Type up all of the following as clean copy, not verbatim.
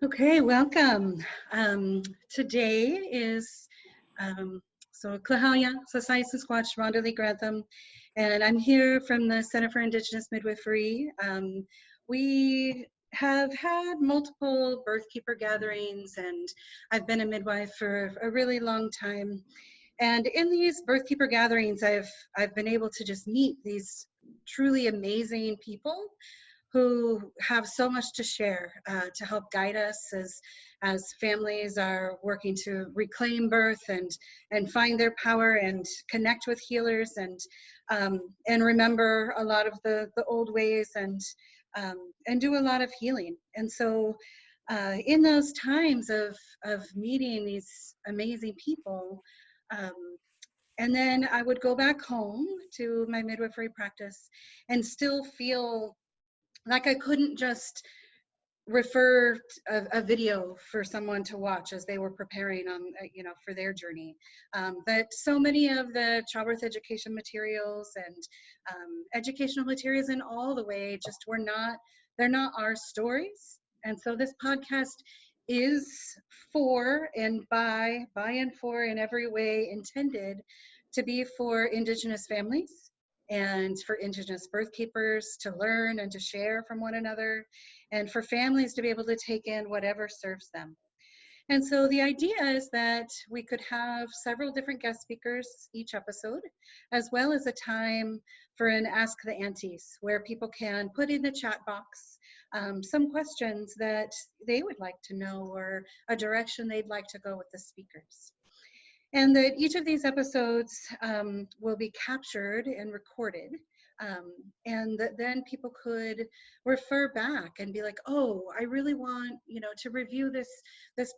Okay, welcome. Today is so Klahaya, Society Squatch, Rhonda Lee Grantham, and I'm here from the Center for Indigenous Midwifery. We have had multiple birthkeeper gatherings, and I've been a midwife for a really long time. And in these birthkeeper gatherings, I've been able to just meet these truly amazing people who have so much to share to help guide us as families are working to reclaim birth and find their power and connect with healers and remember a lot of the old ways and do a lot of healing. And so in those times of meeting these amazing people, um, and then I would go back home to my midwifery practice and still feel like I couldn't just refer a video for someone to watch as they were preparing on, for their journey. But so many of the childbirth education materials and educational materials in all the way just they're not our stories. And so this podcast is for and by and for in every way intended to be for Indigenous families and for Indigenous birth keepers to learn and to share from one another, and for families to be able to take in whatever serves them. And so the idea is that we could have several different guest speakers each episode, as well as a time for an Ask the Aunties, where people can put in the chat box some questions that they would like to know or a direction they'd like to go with the speakers. And that each of these episodes will be captured and recorded, and that then people could refer back and be like, oh, I really want, to review this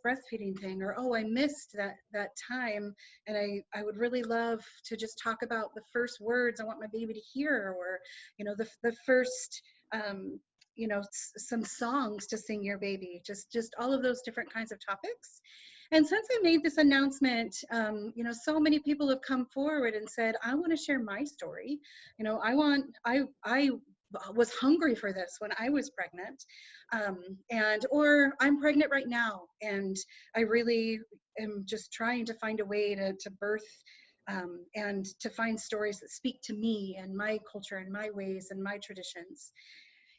breastfeeding thing, or oh, I missed that time, and I would really love to just talk about the first words I want my baby to hear, or the first some songs to sing your baby, just all of those different kinds of topics. And since I made this announcement, so many people have come forward and said, I want to share my story. I was hungry for this when I was pregnant, or I'm pregnant right now, and I really am just trying to find a way to birth and to find stories that speak to me and my culture and my ways and my traditions.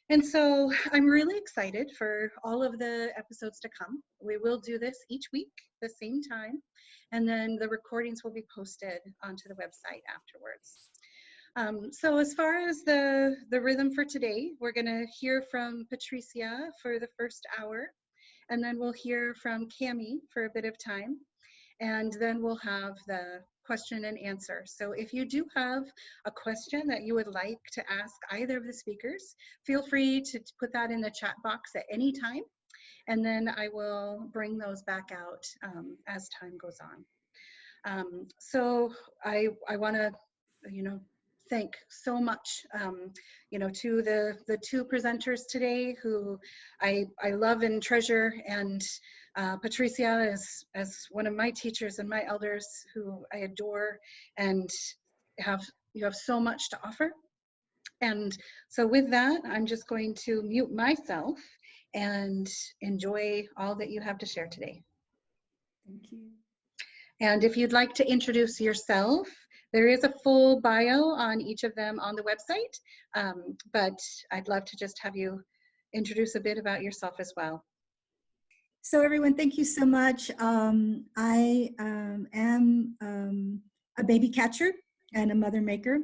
And so I'm really excited for all of the episodes to come. We will do this each week, the same time, and then the recordings will be posted onto the website afterwards. So as far as the rhythm for today, we're gonna hear from Patrisia for the first hour, and then we'll hear from Camie for a bit of time, and then we'll have the question and answer. So if you do have a question that you would like to ask either of the speakers, feel free to put that in the chat box at any time, and then I will bring those back out as time goes on. So I want to, thank so much, to the two presenters today who I love and treasure, and Patrisia as one of my teachers and my elders who I adore, and you have so much to offer. And so with that, I'm just going to mute myself and enjoy all that you have to share today. Thank you. And if you'd like to introduce yourself, there is a full bio on each of them on the website, but I'd love to just have you introduce a bit about yourself as well. So everyone, thank you so much. I am a baby catcher and a mother maker.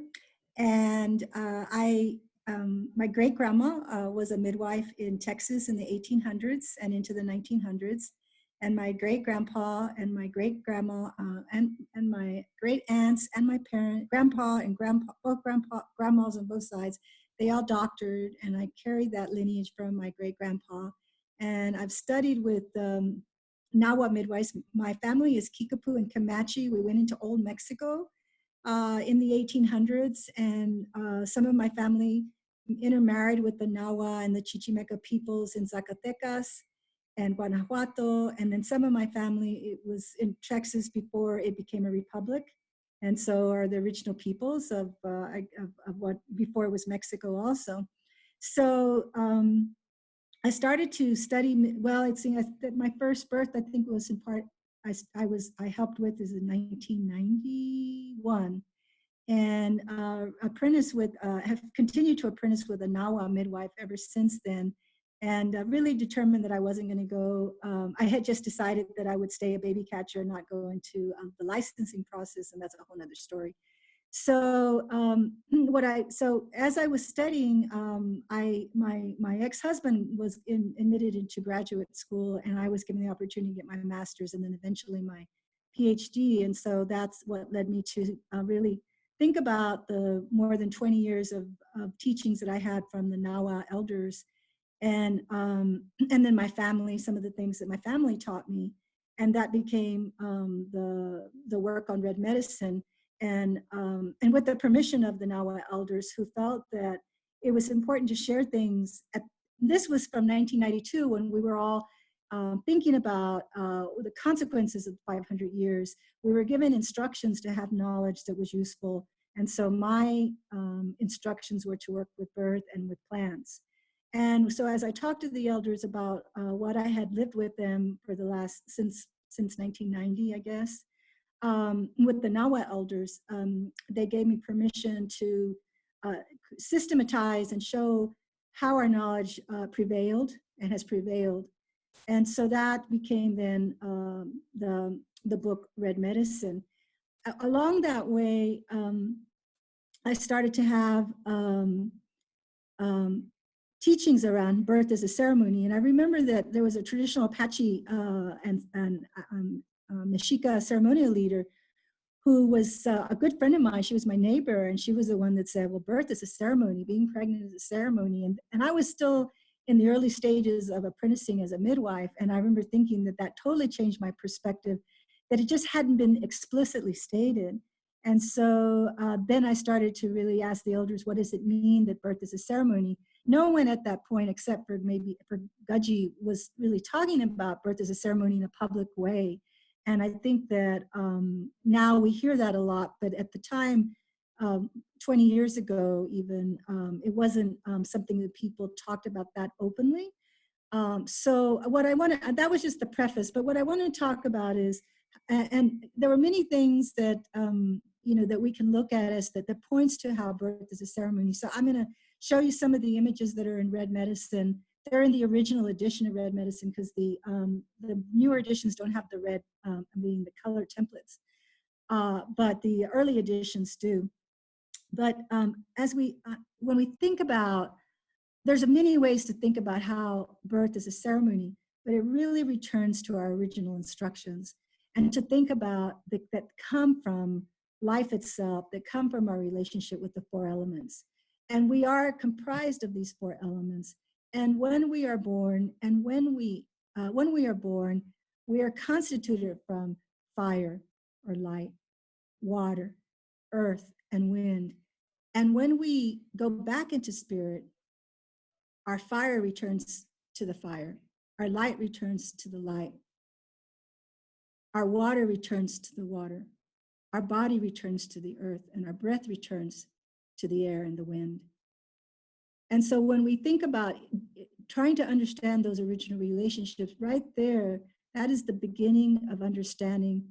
And my great grandma was a midwife in Texas in the 1800s and into the 1900s. And my great grandpa and my great grandma and my great aunts and my grandpa and both grandmas on both sides, they all doctored, and I carried that lineage from my great grandpa. And I've studied with Nahua midwives. My family is Kickapoo and Comanche. We went into old Mexico in the 1800s, and some of my family intermarried with the Nahua and the Chichimeca peoples in Zacatecas and Guanajuato, and then some of my family, it was in Texas before it became a republic, and so are the original peoples of what before it was Mexico also. So I started to study, well, it's my first birth, I think was in part, I helped with is in 1991, and have continued to apprentice with a Nawa midwife ever since then, and really determined that I wasn't going to go. I had just decided that I would stay a baby catcher and not go into the licensing process, and that's a whole nother story. So so as I was studying, my ex-husband was admitted into graduate school, and I was given the opportunity to get my master's and then eventually my PhD. And so that's what led me to really think about the more than 20 years of teachings that I had from the Nawa elders, and then my family, some of the things that my family taught me, and that became the work on red medicine. And with the permission of the Nawa elders, who felt that it was important to share things. This was from 1992, when we were all thinking about the consequences of 500 years. We were given instructions to have knowledge that was useful. And so my instructions were to work with birth and with plants. And so as I talked to the elders about what I had lived with them for the last, since 1990, I guess, with the Nawa elders, they gave me permission to systematize and show how our knowledge prevailed and has prevailed. And so that became then the book Red Medicine. Along that way, I started to have teachings around birth as a ceremony. And I remember that there was a traditional Apache and Mexica ceremonial leader who was a good friend of mine. She was my neighbor, and she was the one that said, well, birth is a ceremony, being pregnant is a ceremony. And I was still in the early stages of apprenticing as a midwife. And I remember thinking that that totally changed my perspective, that it just hadn't been explicitly stated. And so then I started to really ask the elders, what does it mean that birth is a ceremony? No one at that point, except for maybe for Gaji, was really talking about birth as a ceremony in a public way. And I think that now we hear that a lot, but at the time, 20 years ago even, it wasn't something that people talked about that openly. So what I want to, that was just the preface, but what I want to talk about is, and there were many things that, that we can look at as that points to how birth is a ceremony. So I'm going to show you some of the images that are in Red Medicine. They're in the original edition of Red Medicine, because the newer editions don't have the red, the color templates, but the early editions do. But when we think about, there's many ways to think about how birth is a ceremony, but it really returns to our original instructions, and to think about that come from life itself, that come from our relationship with the four elements. And we are comprised of these four elements. And when we are born, we are constituted from fire or light, water, earth, and wind. And when we go back into spirit, our fire returns to the fire, our light returns to the light, our water returns to the water, our body returns to the earth, and our breath returns to the air and the wind. And so when we think about trying to understand those original relationships, right there, that is the beginning of understanding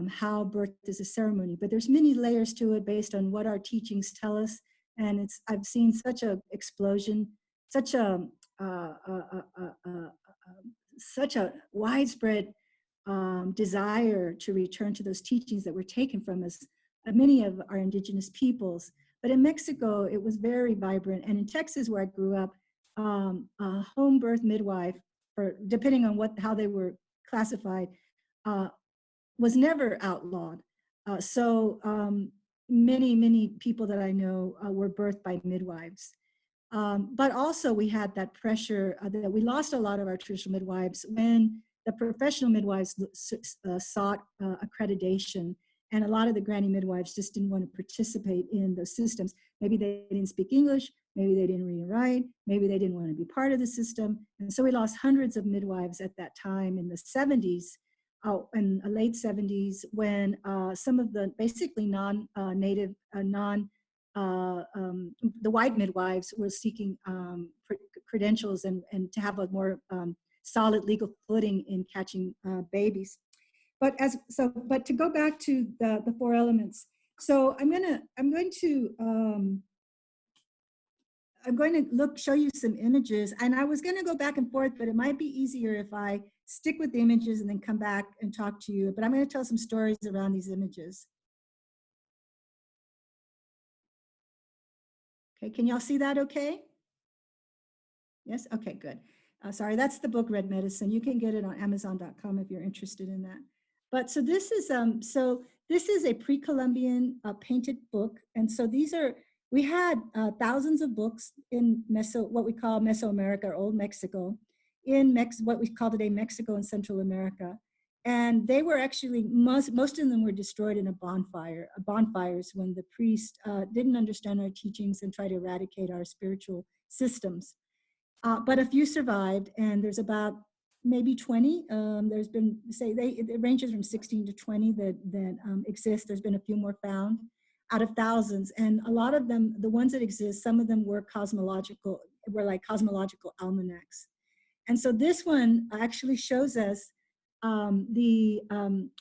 how birth is a ceremony. But there's many layers to it based on what our teachings tell us. And I've seen such a explosion, such a widespread desire to return to those teachings that were taken from us, many of our indigenous peoples. But in Mexico, it was very vibrant. And in Texas, where I grew up, a home birth midwife, or depending on how they were classified, was never outlawed. So many people that I know were birthed by midwives. But also we had that pressure that we lost a lot of our traditional midwives when the professional midwives sought accreditation. And a lot of the granny midwives just didn't want to participate in those systems. Maybe they didn't speak English, maybe they didn't read and write, maybe they didn't want to be part of the system. And so we lost hundreds of midwives at that time in the 70s, in the late 70s, when some of the basically non-native, the white midwives were seeking credentials and to have a more solid legal footing in catching babies. But to go back to the four elements. So I'm going to show you some images, and I was going to go back and forth, but it might be easier if I stick with the images and then come back and talk to you. But I'm going to tell some stories around these images. Okay, can y'all see that okay? Yes, okay, good. Sorry, that's the book Red Medicine. You can get it on Amazon.com if you're interested in that. But so this is a pre-Columbian painted book, and so we had thousands of books in what we call Mesoamerica or Old Mexico, in what we call today Mexico and Central America, and they were actually most of them were destroyed in bonfires when the priest didn't understand our teachings and tried to eradicate our spiritual systems. But a few survived, and there's about maybe 20. There's been, it ranges from 16 to 20 that exist. There's been a few more found out of thousands. And a lot of them, the ones that exist, some of them were like cosmological almanacs. And so this one actually shows us the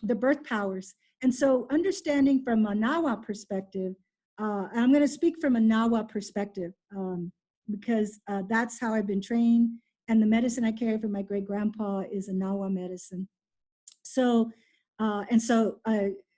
birth powers. And so understanding from a Nahua perspective, I'm going to speak from a Nahua perspective because that's how I've been trained. And the medicine I carry from my great grandpa is a Nahua medicine. So,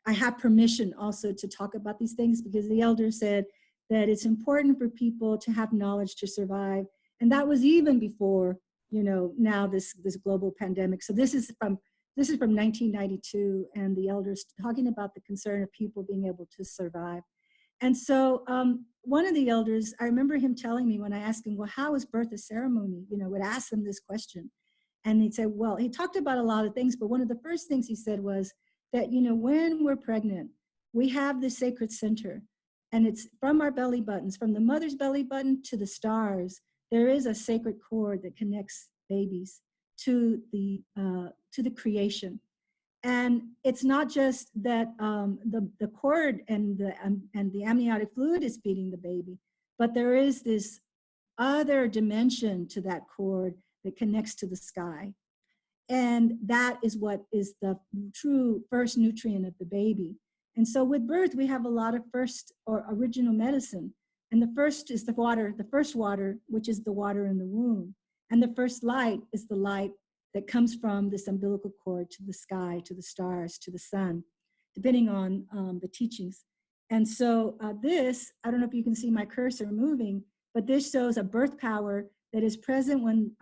I have permission also to talk about these things because the elder said that it's important for people to have knowledge to survive. And that was even before, now this global pandemic. So this is from 1992, and the elders talking about the concern of people being able to survive. And so one of the elders, I remember him telling me when I asked him, well, how is birth a ceremony? Would ask them this question. And he'd say, well, he talked about a lot of things, but one of the first things he said was that, when we're pregnant, we have this sacred center, and it's from our belly buttons, from the mother's belly button to the stars, there is a sacred cord that connects babies to the creation. And it's not just that the cord and the amniotic fluid is feeding the baby, but there is this other dimension to that cord that connects to the sky. And that is what is the true first nutrient of the baby. And so with birth, we have a lot of first or original medicine. And the first is the first water, which is the water in the womb. And the first light is the light that comes from this umbilical cord to the sky, to the stars, to the sun, depending on the teachings. And so this, I don't know if you can see my cursor moving, but this shows a birth power that is present when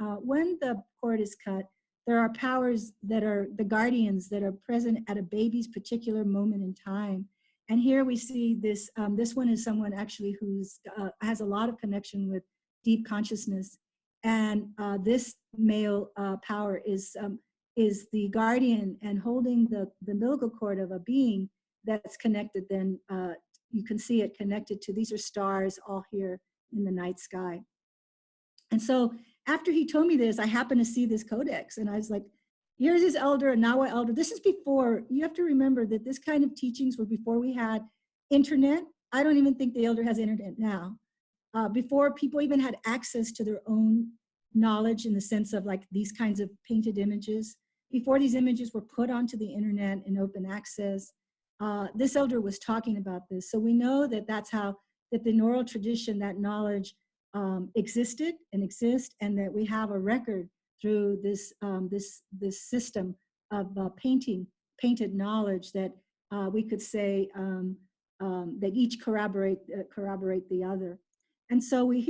the cord is cut. There are powers that are the guardians that are present at a baby's particular moment in time. And here we see this, this one is someone actually who's has a lot of connection with deep consciousness. And this male power is the guardian and holding the umbilical cord of a being that's connected. Then you can see it connected to, these are stars all here in the night sky. And so after he told me this, I happened to see this codex, and I was like, here's this elder, a Nahua elder. This is before, you have to remember that this kind of teachings were before we had internet. I don't even think the elder has internet now. Before people even had access to their own knowledge in the sense of like these kinds of painted images, before these images were put onto the internet and open access, this elder was talking about this. So we know that that's how, that the oral tradition, that knowledge existed and exists, and that we have a record through this this system of painted knowledge that we could say that each corroborate the other. And so we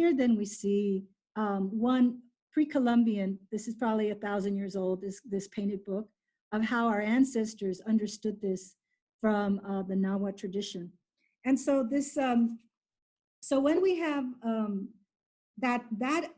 see one pre-Columbian, this is probably 1,000 years old, this painted book of how our ancestors understood this from the Nahua tradition. And so this, so when we have that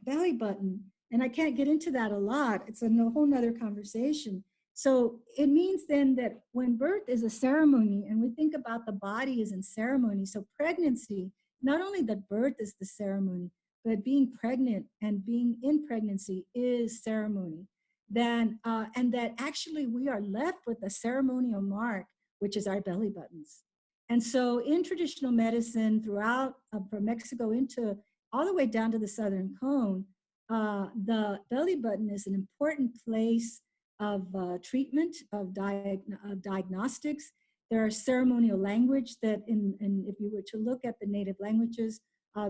belly button, and I can't get into that a lot, it's a whole nother conversation. So it means then that when birth is a ceremony, and we think about the body as in ceremony, so pregnancy, not only that birth is the ceremony, but being pregnant and being in pregnancy is ceremony. Then, and that actually we are left with a ceremonial mark, which is our belly buttons. And so in traditional medicine throughout, from Mexico into all the way down to the Southern Cone, the belly button is an important place of treatment, of diagnostics. There are ceremonial language that if you were to look at the native languages,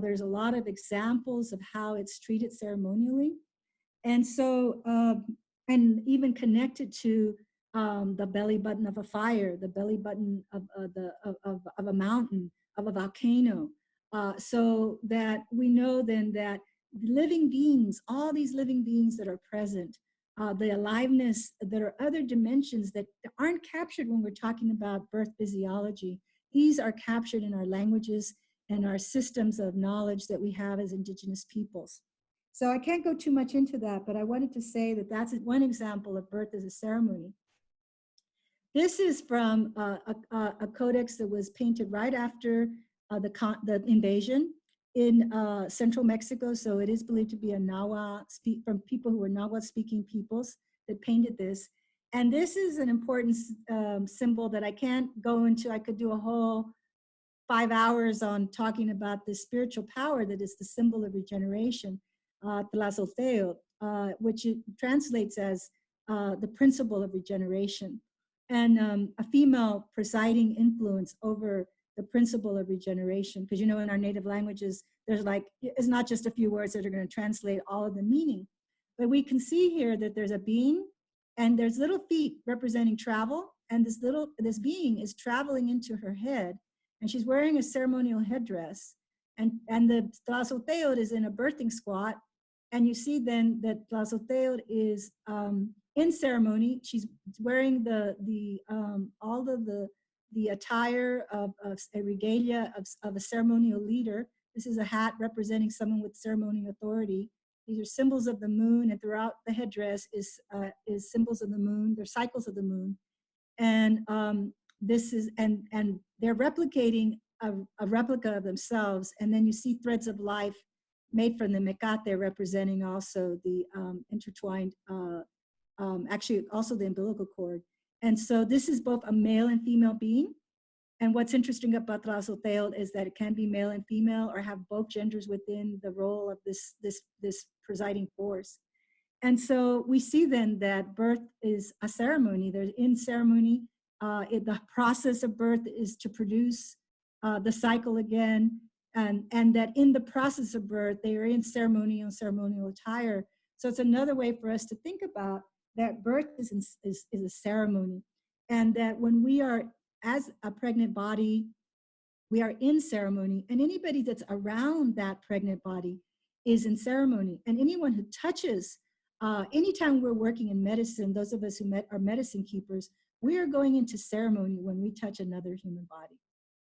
there's a lot of examples of how it's treated ceremonially. And so, and even connected to the belly button of a fire, the belly button of a mountain, of a volcano, so that we know then that living beings, all these living beings that are present, the aliveness, there are other dimensions that aren't captured when we're talking about birth physiology. These are captured in our languages and our systems of knowledge that we have as Indigenous peoples. So I can't go too much into that, but I wanted to say that that's one example of birth as a ceremony. This is from a codex that was painted right after the invasion in central Mexico. So it is believed to be a Nahua, from people who were Nahua speaking peoples that painted this. And this is an important symbol that I can't go into. I could do a whole 5 hours on talking about the spiritual power that is the symbol of regeneration, Tlazolteotl, which it translates as the principle of regeneration, and a female presiding influence over the principle of regeneration. Because, you know, in our native languages, there's like, it's not just a few words that are going to translate all of the meaning. But we can see here that there's a being, and there's little feet representing travel, and this being is traveling into her head, and she's wearing a ceremonial headdress, and the Tlazolteotl is in a birthing squat, and you see then that Tlazolteotl is in ceremony. She's wearing all of the attire of a regalia of a ceremonial leader. This is a hat representing someone with ceremonial authority. These are symbols of the moon, and throughout the headdress is symbols of the moon. They're cycles of the moon, and this is and they're replicating a replica of themselves. And then you see threads of life made from the mecate, representing also the intertwined, actually also the umbilical cord. And so this is both a male and female being. And what's interesting about Tlazolteotl is that it can be male and female, or have both genders within the role of this presiding force. And so we see then that birth is a ceremony. There's in ceremony, the process of birth is to produce the cycle again, and that in the process of birth, they are in ceremonial attire. So it's another way for us to think about that birth is a ceremony, and that when we are as a pregnant body, we are in ceremony, and anybody that's around that pregnant body is in ceremony. And anyone who touches, anytime we're working in medicine, those of us who are medicine keepers, we are going into ceremony when we touch another human body.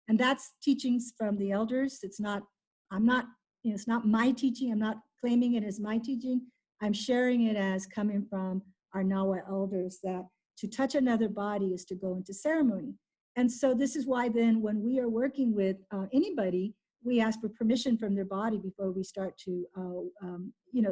And that's teachings from the elders. It's not my teaching. I'm not claiming it as my teaching. I'm sharing it as coming from our Nahua elders, that to touch another body is to go into ceremony. And so this is why then when we are working with anybody, we ask for permission from their body before we start to,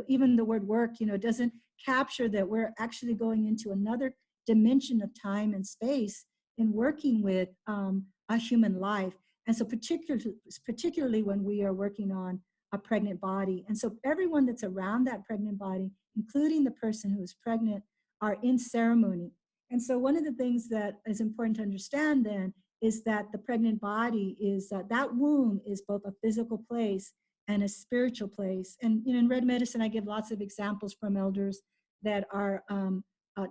even the word work, doesn't capture that we're actually going into another dimension of time and space in working with a human life. And so particularly when we are working on a pregnant body. And so everyone that's around that pregnant body, including the person who is pregnant, are in ceremony. And so one of the things that is important to understand then is that the pregnant body is, that womb is both a physical place and a spiritual place. And in Red Medicine, I give lots of examples from elders that are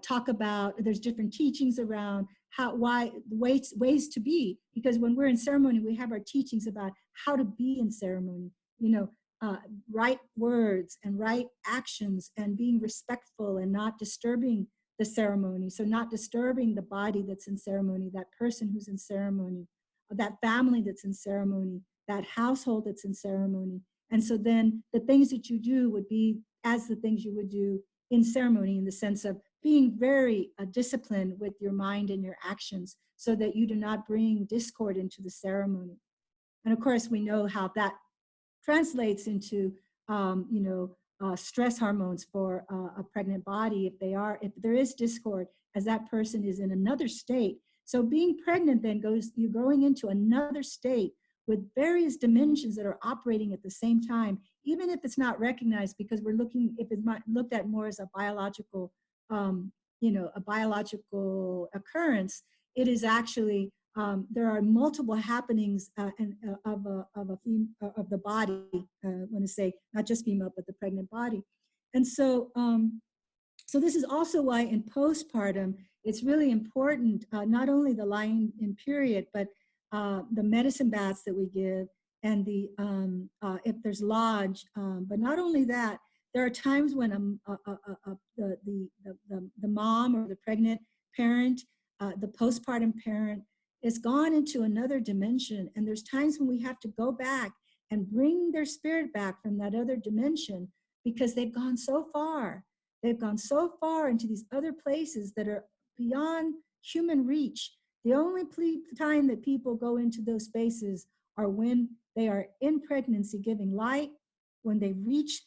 talk about, there's different teachings around ways to be, because when we're in ceremony, we have our teachings about how to be in ceremony, right words and right actions, and being respectful and not disturbing the ceremony. So not disturbing the body that's in ceremony, that person who's in ceremony, that family that's in ceremony, that household that's in ceremony. And so then the things that you do would be as the things you would do in ceremony, in the sense of being very disciplined with your mind and your actions, so that you do not bring discord into the ceremony. And of course, we know how that translates into, stress hormones for a pregnant body. If there is discord, as that person is in another state. So being pregnant then you're going into another state with various dimensions that are operating at the same time, even if it's not recognized, because we're looking, if it's not looked at more as a biological, a biological occurrence, it is actually, there are multiple happenings of the body, I want to say, not just female, but the pregnant body. And so, so this is also why in postpartum, it's really important, not only the lying in period, but the medicine baths that we give, and the if there's lodge, but not only that, there are times when the mom or the pregnant parent, the postpartum parent, is gone into another dimension, and there's times when we have to go back and bring their spirit back from that other dimension, because they've gone so far. They've gone so far into these other places that are beyond human reach. The only time that people go into those spaces are when they are in pregnancy giving light, when they reach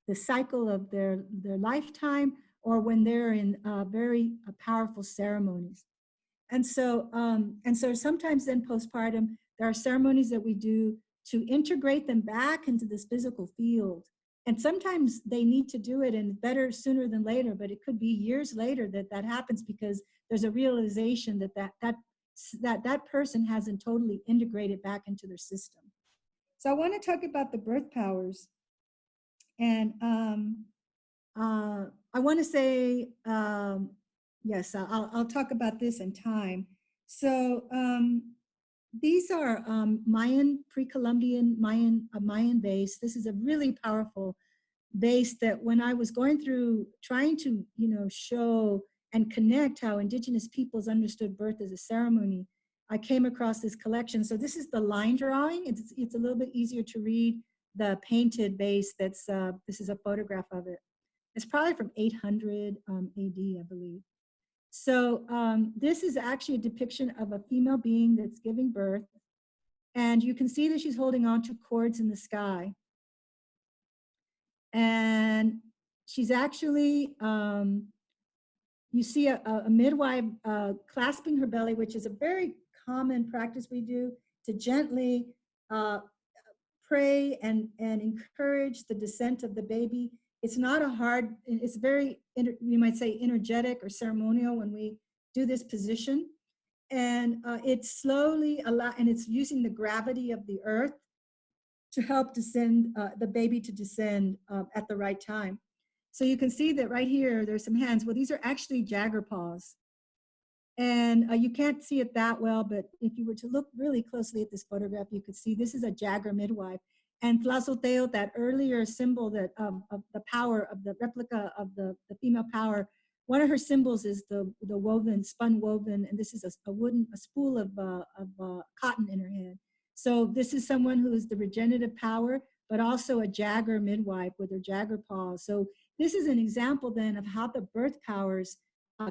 the cycle of their lifetime, or when they're in very powerful ceremonies. And so sometimes then postpartum, there are ceremonies that we do to integrate them back into this physical field. And sometimes they need to do it, and better sooner than later, but it could be years later that happens, because there's a realization that person hasn't totally integrated back into their system. So I want to talk about the birth powers. And I want to say, yes, I'll talk about this in time. So these are Mayan, pre-Columbian Mayan base. This is a really powerful base that when I was going through trying to, show and connect how Indigenous peoples understood birth as a ceremony, I came across this collection. So this is the line drawing. It's a little bit easier to read the painted base. This is a photograph of it. It's probably from 800 AD, I believe. So this is actually a depiction of a female being that's giving birth. And you can see that she's holding on to cords in the sky. And she's actually, you see a midwife clasping her belly, which is a very common practice we do to gently pray and encourage the descent of the baby. It's not a hard, it's very, you might say, energetic or ceremonial when we do this position. And it's slowly, and it's using the gravity of the earth to help descend, the baby to descend at the right time. So you can see that right here, there's some hands. Well, these are actually jagger paws. And you can't see it that well, but if you were to look really closely at this photograph, you could see this is a jagger midwife. And Tlazolteo, that earlier symbol that of the power of the replica of the female power, one of her symbols is the woven, spun woven, and this is a spool of cotton in her hand. So this is someone who is the regenerative power, but also a jagger midwife with her jagger paws. So this is an example then of how the birth powers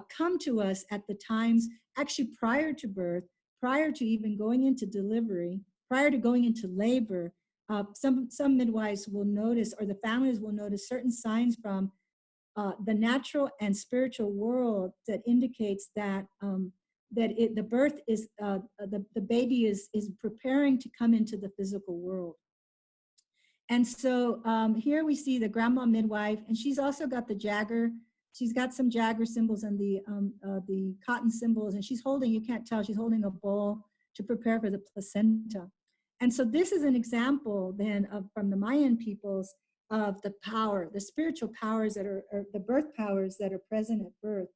come to us at the times, actually prior to birth, prior to even going into delivery, prior to going into labor. Some midwives will notice, or the families will notice, certain signs from the natural and spiritual world that indicates that the birth is, the baby is preparing to come into the physical world. And so here we see the grandma midwife, and she's also got the jagger. She's got some jagger symbols and the cotton symbols, and she's holding, you can't tell, she's holding a bowl to prepare for the placenta. And so this is an example then from the Mayan peoples of the power, the spiritual powers that are the birth powers that are present at birth.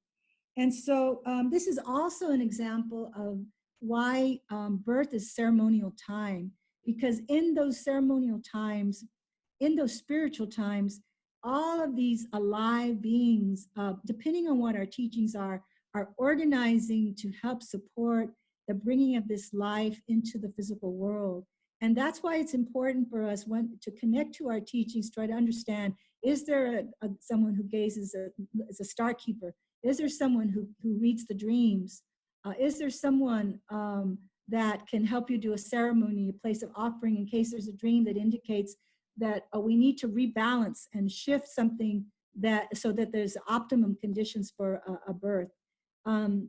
And so this is also an example of why birth is ceremonial time, because in those ceremonial times, in those spiritual times, all of these alive beings, depending on what our teachings are organizing to help support the bringing of this life into the physical world. And that's why it's important for us to connect to our teachings, try to understand, is there someone who gazes as a star keeper? Is there someone who reads the dreams? Is there someone that can help you do a ceremony, a place of offering in case there's a dream that indicates that we need to rebalance and shift something so that there's optimum conditions for a birth. And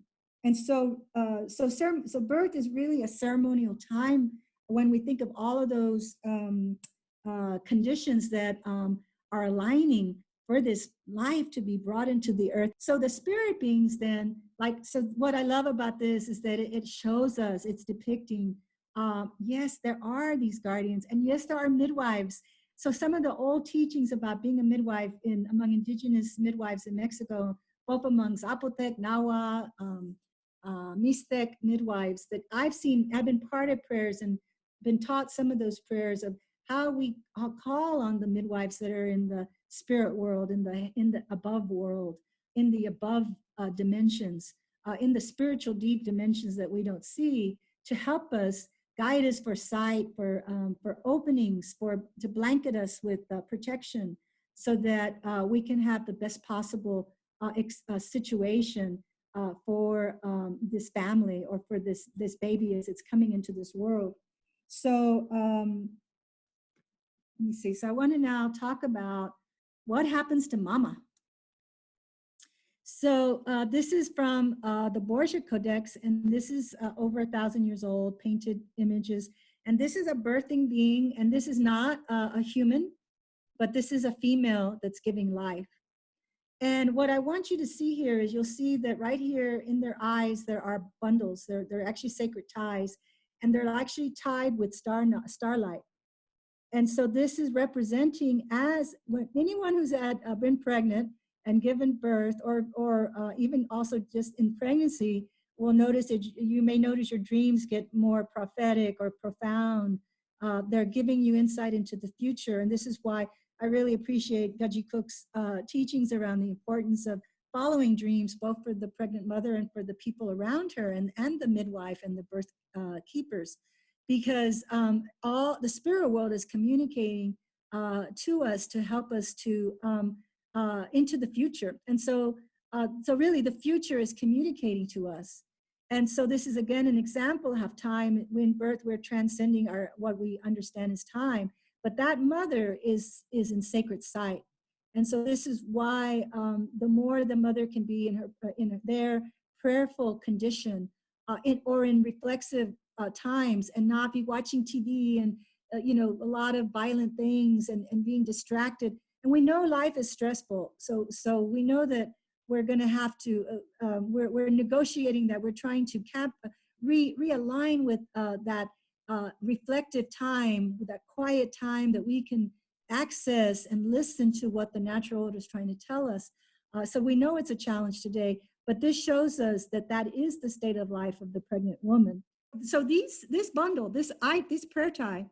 so birth is really a ceremonial time when we think of all of those conditions that are aligning for this life to be brought into the earth. So the spirit beings then, so what I love about this is that it shows us, it's depicting, yes, there are these guardians, and yes, there are midwives. So some of the old teachings about being a midwife among indigenous midwives in Mexico, both among Zapotec, Nahua, Mixtec midwives that I've seen, I've been part of prayers and been taught some of those prayers of how we call on the midwives that are in the spirit world, in the above world, in the above dimensions, in the spiritual deep dimensions that we don't see, to help us, guide us for sight, for openings, to blanket us with protection, so that we can have the best possible situation for this family, or for this baby as it's coming into this world. So let me see. So I want to now talk about what happens to mama. So this is from the Borgia Codex, and this is over 1,000 years old, painted images. And this is a birthing being, and this is not a human, but this is a female that's giving life. And what I want you to see here is, you'll see that right here in their eyes, there are bundles. They're actually sacred ties, and they're actually tied with starlight. And so this is representing, as when anyone who's been pregnant and given birth, or even also just in pregnancy, will notice that you may notice your dreams get more prophetic or profound. They're giving you insight into the future. And this is why I really appreciate Gaji Cook's teachings around the importance of following dreams, both for the pregnant mother and for the people around her, and the midwife and the birth keepers. Because all the spirit world is communicating to us to help us to into the future. And so really the future is communicating to us. And so this is again an example of time. In birth, we're transcending what we understand as time, but that mother is in sacred sight. And so this is why the more the mother can be in their prayerful condition, or in reflexive times, and not be watching TV and a lot of violent things, and being distracted. And we know life is stressful, so we know that we're going to have to we're negotiating that. We're trying to realign with that reflective time, that quiet time that we can access and listen to what the natural order is trying to tell us. So we know it's a challenge today, but this shows us that that is the state of life of the pregnant woman. So this bundle, this prayer tie,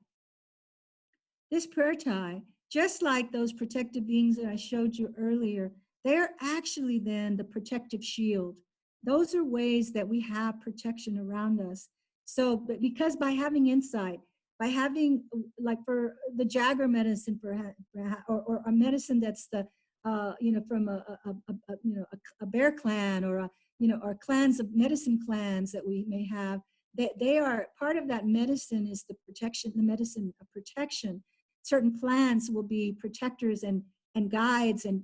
just like those protective beings that I showed you earlier, they're actually then the protective shield. Those are ways that we have protection around us. So, but because by having insight, by having, like for the Jagger medicine, or a medicine that's the from a bear clan, or or clans of medicine clans that we may have, they are part of that medicine is the protection, the medicine of protection. Certain plants will be protectors and guides and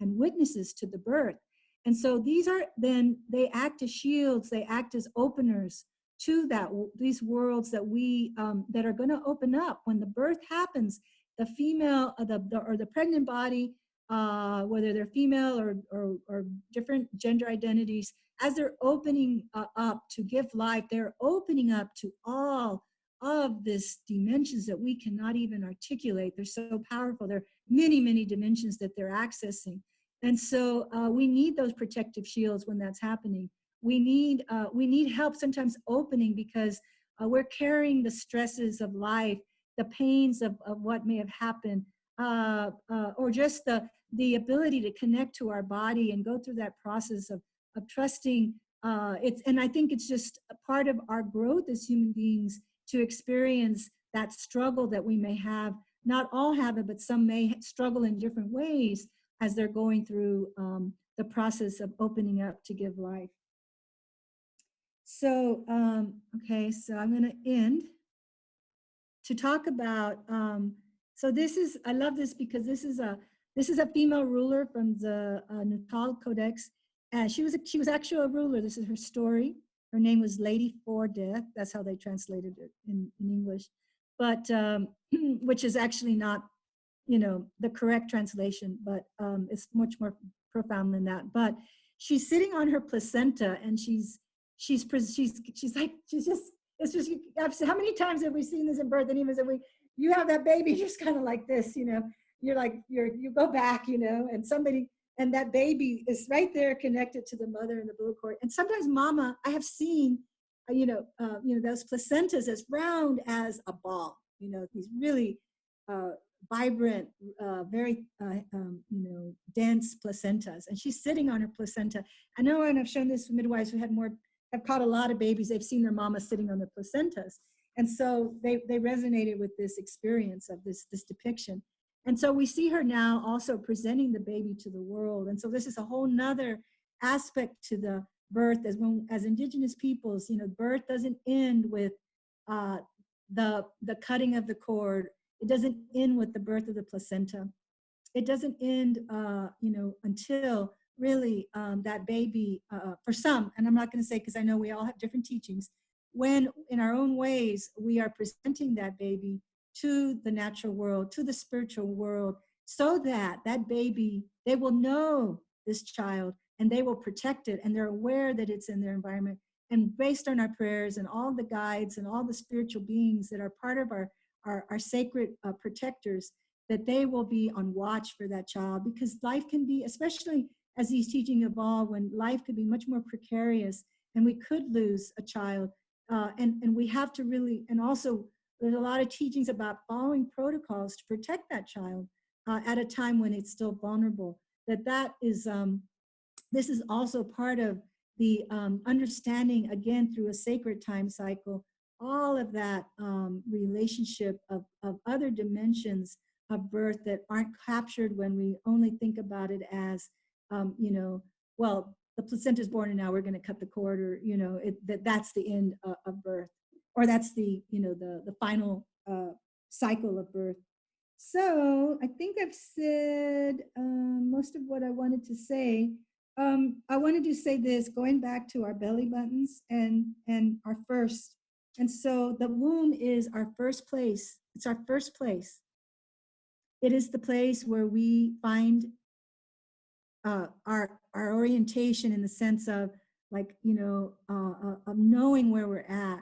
witnesses to the birth. And so these are then, they act as shields, they act as openers to these worlds that we that are going to open up when the birth happens. The female, or the pregnant body, whether they're female or different gender identities, as they're opening up to give life, they're opening up to all of these dimensions that we cannot even articulate. They're so powerful. There are many, many dimensions that they're accessing. And so we need those protective shields when that's happening. We need help sometimes opening, because we're carrying the stresses of life, the pains of what may have happened, or just the ability to connect to our body and go through that process of trusting. And I think it's just a part of our growth as human beings to experience that struggle that we may have. Not all have it, but some may struggle in different ways as they're going through the process of opening up to give life. So, okay, so I'm going to end to talk about, so this is, I love this because this is a female ruler from the Untitled Codex. And she was actually a ruler. This is her story. her name was Lady for Death. That's how they translated it in English, but which is actually not, you know, the correct translation, but it's much more profound than that. But she's sitting on her placenta, and she's like, it's just, how many times have we seen this in birth? And even when you have that baby, you're just kind of like this, you know, you're like, you go back, you know, and that baby is right there connected to the mother in the umbilical cord. And sometimes mama, I have seen, those placentas as round as a ball, you know, these really vibrant, very, dense placentas. And she's sitting on her placenta. I know, and I've shown this to midwives who have caught a lot of babies. They've seen their mama sitting on their placentas. And so they resonated with this experience of this depiction. And so we see her now also presenting the baby to the world. And so this is a whole nother aspect to the birth as Indigenous peoples, you know, birth doesn't end with the cutting of the cord. It doesn't end with the birth of the placenta. It doesn't end, until really that baby, for some, and I'm not going to say, because I know we all have different teachings, when in our own ways we are presenting that baby to the natural world, to the spiritual world, so that that baby, they will know this child and they will protect it, and they're aware that it's in their environment. And based on our prayers and all the guides and all the spiritual beings that are part of our sacred protectors, that they will be on watch for that child, because life can be, especially as these teachings evolve, when life could be much more precarious and we could lose a child. And we have to really, and also there's a lot of teachings about following protocols to protect that child at a time when it's still vulnerable. That is, this is also part of the understanding, again, through a sacred time cycle, all of that relationship of other dimensions of birth that aren't captured when we only think about it as, well, the placenta is born and now we're going to cut the cord, or, you know, that's the end of birth, or that's the, the final cycle of birth. So I think I've said most of what I wanted to say. I wanted to say this, going back to our belly buttons and our first. And so the womb is our first place. It's our first place. It is the place where we find our orientation, in the sense of, like, of knowing where we're at.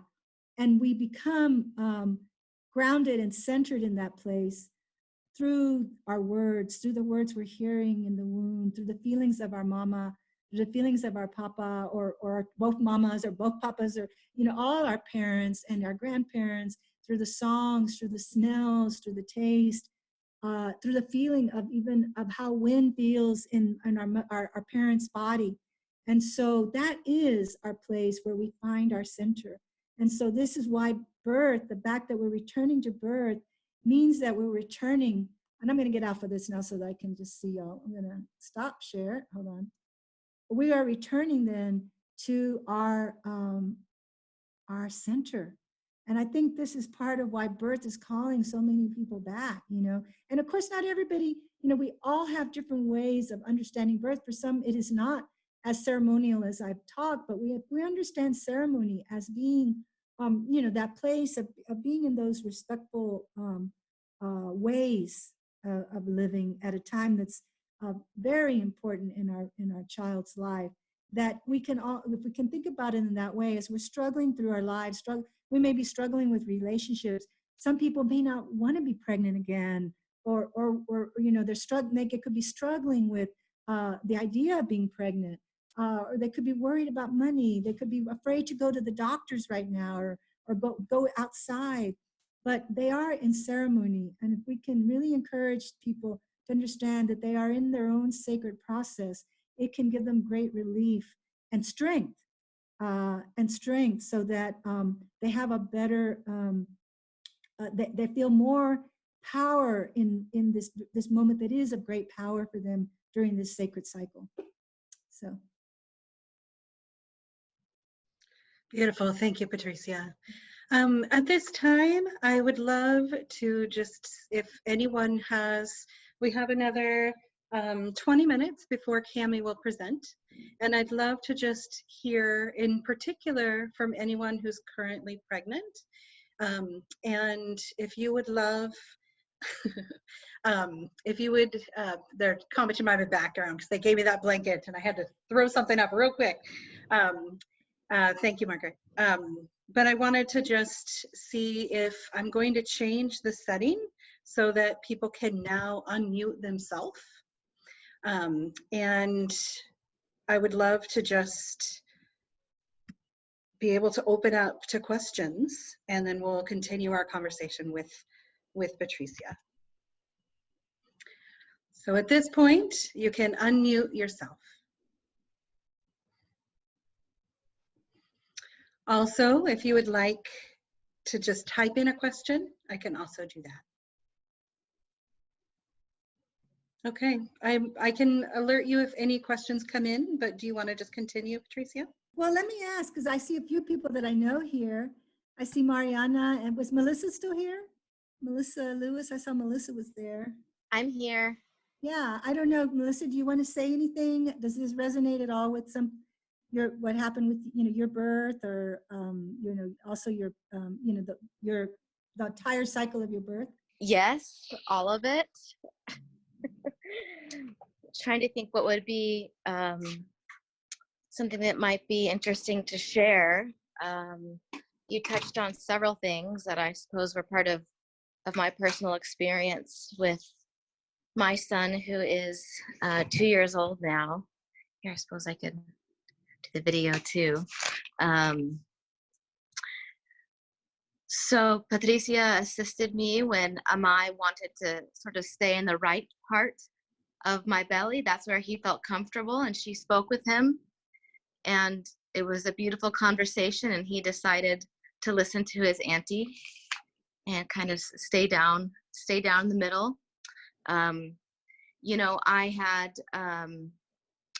And we become grounded and centered in that place through our words, through the words we're hearing in the womb, through the feelings of our mama, through the feelings of our papa, or both mamas or both papas, or, all our parents and our grandparents, through the songs, through the smells, through the taste, through the feeling of how wind feels in our parents' body. And so that is our place where we find our center. And so this is why birth, the fact that we're returning to birth, means that we're returning. And I'm going to get off of this now so that I can just see y'all. I'm going to stop share. Hold on. We are returning then to our center. And I think this is part of why birth is calling so many people back, And of course, not everybody, we all have different ways of understanding birth. For some, it is not as ceremonial as I've taught, but we understand ceremony as being, that place of being in those respectful ways of living at a time that's very important in our child's life. That we can all, if we can think about it in that way, as we're struggling through our lives, we may be struggling with relationships. Some people may not want to be pregnant again, or they're struggling. They could be struggling with the idea of being pregnant, or they could be worried about money. They could be afraid to go to the doctors right now, or go outside. But they are in ceremony, and if we can really encourage people to understand that they are in their own sacred process, it can give them great relief and strength, so that they have a better, they feel more power in this moment that is of great power for them during this sacred cycle. So. Beautiful. Thank you, Patrisia. At this time, I would love to just, if anyone has, we have another 20 minutes before Camie will present. And I'd love to just hear in particular from anyone who's currently pregnant. And if you would love, if you would, they're commenting by my background because they gave me that blanket and I had to throw something up real quick. Thank you, Margaret. But I wanted to just see if I'm going to change the setting so that people can now unmute themselves. And I would love to just be able to open up to questions, and then we'll continue our conversation with Patrisia. So at this point, you can unmute yourself. Also, if you would like to just type in a question, I can also do that. Okay, I can alert you if any questions come in, but do you want to just continue, Patrisia? Well, let me ask, because I see a few people that I know here. I see Mariana, and was Melissa still here? Melissa Lewis, I saw Melissa was there. I'm here. Yeah, I don't know, Melissa, do you want to say anything? Does this resonate at all with what happened with, your birth, or, also your, the entire cycle of your birth? Yes, all of it. Trying to think what would be something that might be interesting to share. You touched on several things that I suppose were part of my personal experience with my son, who is 2 years old now. Here, I suppose I could do the video too. So Patrisia assisted me when Amai wanted to sort of stay in the right part of my belly. That's where he felt comfortable, and she spoke with him, and it was a beautiful conversation, and he decided to listen to his auntie and kind of stay down the middle. I had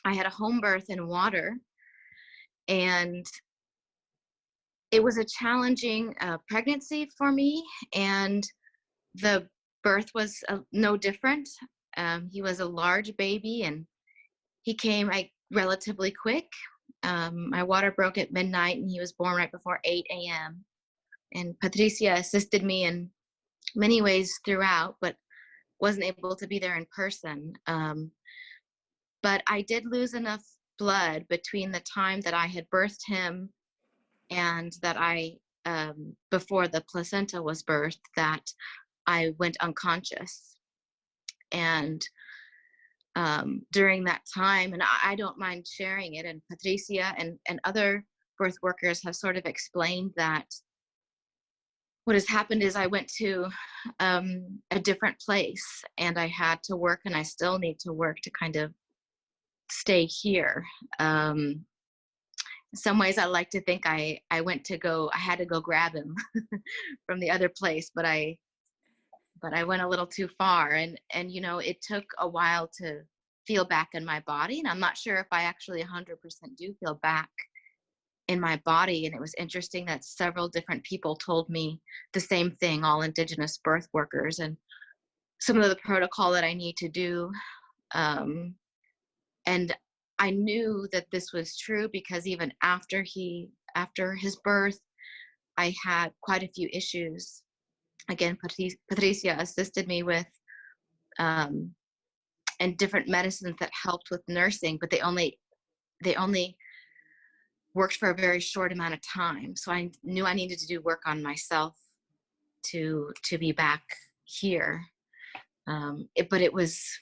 a home birth in water, and it was a challenging pregnancy for me, and the birth was no different. He was a large baby, and he came relatively quick. My water broke at midnight, and he was born right before 8 a.m. And Patrisia assisted me in many ways throughout, but wasn't able to be there in person. But I did lose enough blood between the time that I had birthed him and that before the placenta was birthed, that I went unconscious. And during that time, and I don't mind sharing it, and Patrisia and other birth workers have sort of explained that what has happened is I went to a different place, and I had to work, and I still need to work to kind of stay here. In some ways, I like to think I had to go grab him from the other place, but I went a little too far, and it took a while to feel back in my body, and I'm not sure if I actually 100% do feel back in my body. And it was interesting that several different people told me the same thing, all Indigenous birth workers, and some of the protocol that I need to do. And I knew that this was true because even after his birth, I had quite a few issues. Again, Patrisia assisted me with and different medicines that helped with nursing, but they only worked for a very short amount of time. So I knew I needed to do work on myself to be back here. But it was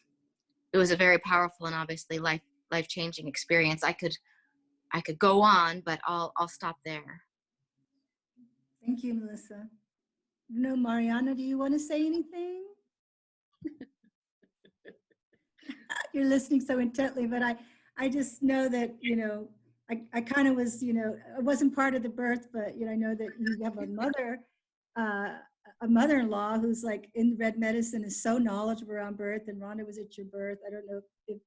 a very powerful and obviously life-changing experience. I could go on, but I'll stop there. Thank you, Melissa. No, Mariana, do you want to say anything? You're listening so intently, but I just know that, I kind of was, I wasn't part of the birth, but, I know that you have a mother-in-law who's like in red medicine, is so knowledgeable around birth, and Rhonda was at your birth. I don't know if,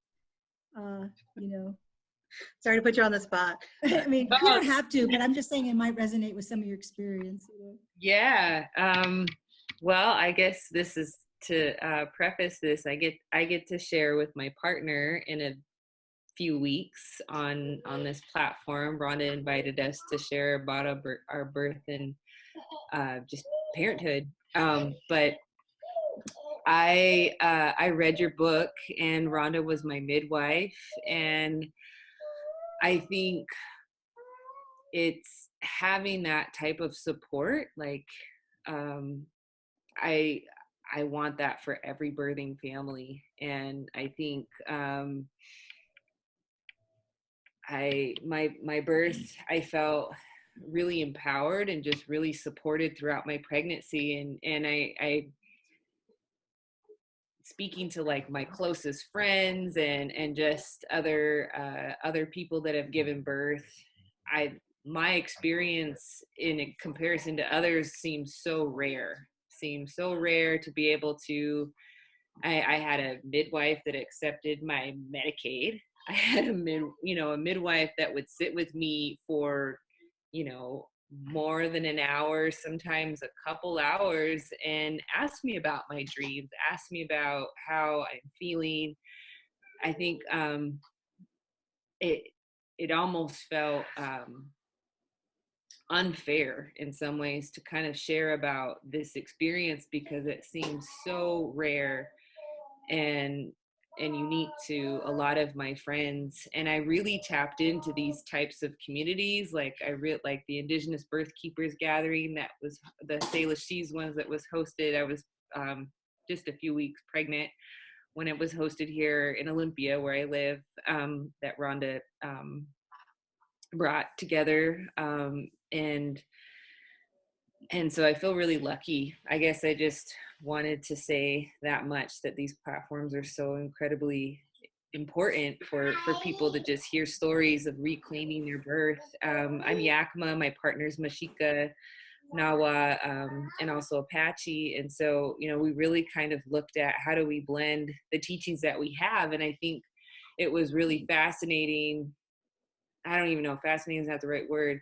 Sorry to put you on the spot. I mean, you don't have to, but I'm just saying it might resonate with some of your experience. Yeah. Well, I guess this is to preface this, I get to share with my partner in a few weeks on this platform. Rhonda invited us to share about our birth and just parenthood. But I read your book, and Rhonda was my midwife, and I think it's having that type of support. Like, I want that for every birthing family, and I think my birth, I felt really empowered and just really supported throughout my pregnancy, and I speaking to like my closest friends and just other people that have given birth, my experience in comparison to others seems so rare to be able to. I had a midwife that accepted my Medicaid. I had a midwife that would sit with me for, more than an hour, sometimes a couple hours, and ask me about my dreams, ask me about how I'm feeling. I think it almost felt unfair in some ways to kind of share about this experience, because it seems so rare and unique to a lot of my friends. And I really tapped into these types of communities. Like like the Indigenous Birth Keepers gathering that was the Salish Seas ones that was hosted. I was just a few weeks pregnant when it was hosted here in Olympia, where I live, that Rhonda brought together. And so I feel really lucky. I guess I just wanted to say that much, that these platforms are so incredibly important for people to just hear stories of reclaiming their birth. I'm Yakima, my partner's Mexica, Nawa, and also Apache. And so, we really kind of looked at how do we blend the teachings that we have. And I think it was really fascinating. I don't even know if fascinating is not the right word.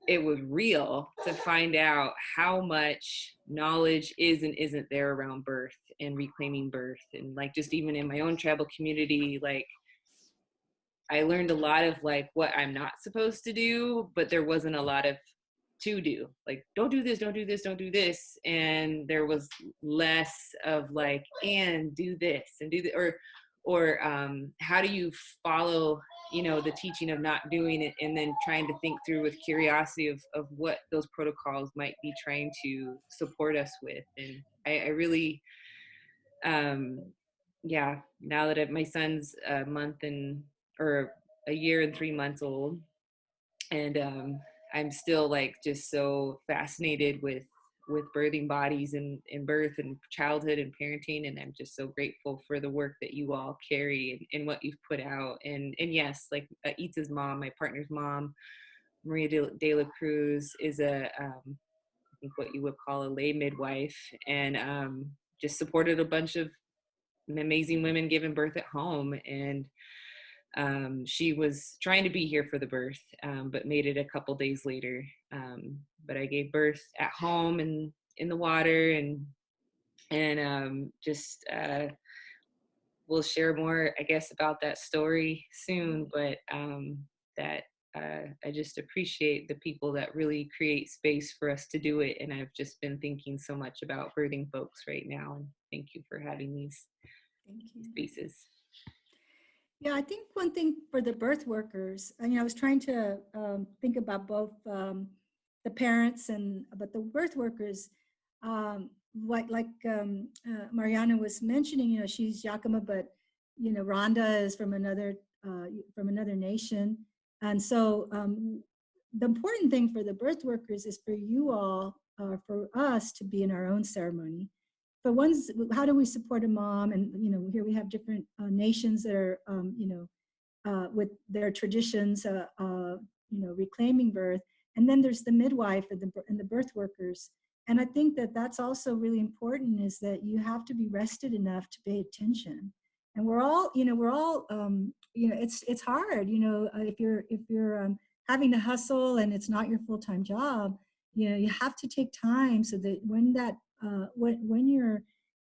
It was real to find out how much knowledge is and isn't there around birth and reclaiming birth. And like, just even in my own tribal community, like I learned a lot of like what I'm not supposed to do, but there wasn't a lot of to do. Like, don't do this, don't do this, don't do this. And there was less of like, and do this and do that, or how do you follow the teaching of not doing it, and then trying to think through with curiosity of what those protocols might be trying to support us with. And I really now that my son's a year and 3 months old, and I'm still like just so fascinated with birthing bodies and birth and childhood and parenting. And I'm just so grateful for the work that you all carry and what you've put out. And yes, like Itza's mom, my partner's mom, Maria de la Cruz, is I think what you would call a lay midwife, and just supported a bunch of amazing women giving birth at home. And she was trying to be here for the birth, but made it a couple days later. But I gave birth at home and in the water, and just we'll share more, I guess, about that story soon. But I just appreciate the people that really create space for us to do it. And I've just been thinking so much about birthing folks right now. And thank you for having these spaces. Yeah, I think one thing for the birth workers, I was trying to think about both the parents but the birth workers. Mariana was mentioning, she's Yakima, but Rhonda is from another nation, and so the important thing for the birth workers is for you all, for us to be in our own ceremony. But how do we support a mom? And here we have different nations that are with their traditions, reclaiming birth. And then there's the midwife and the birth workers. And I think that that's also really important, is that you have to be rested enough to pay attention. And we're all it's hard, if you're having to hustle and it's not your full-time job, you have to take time so that when you're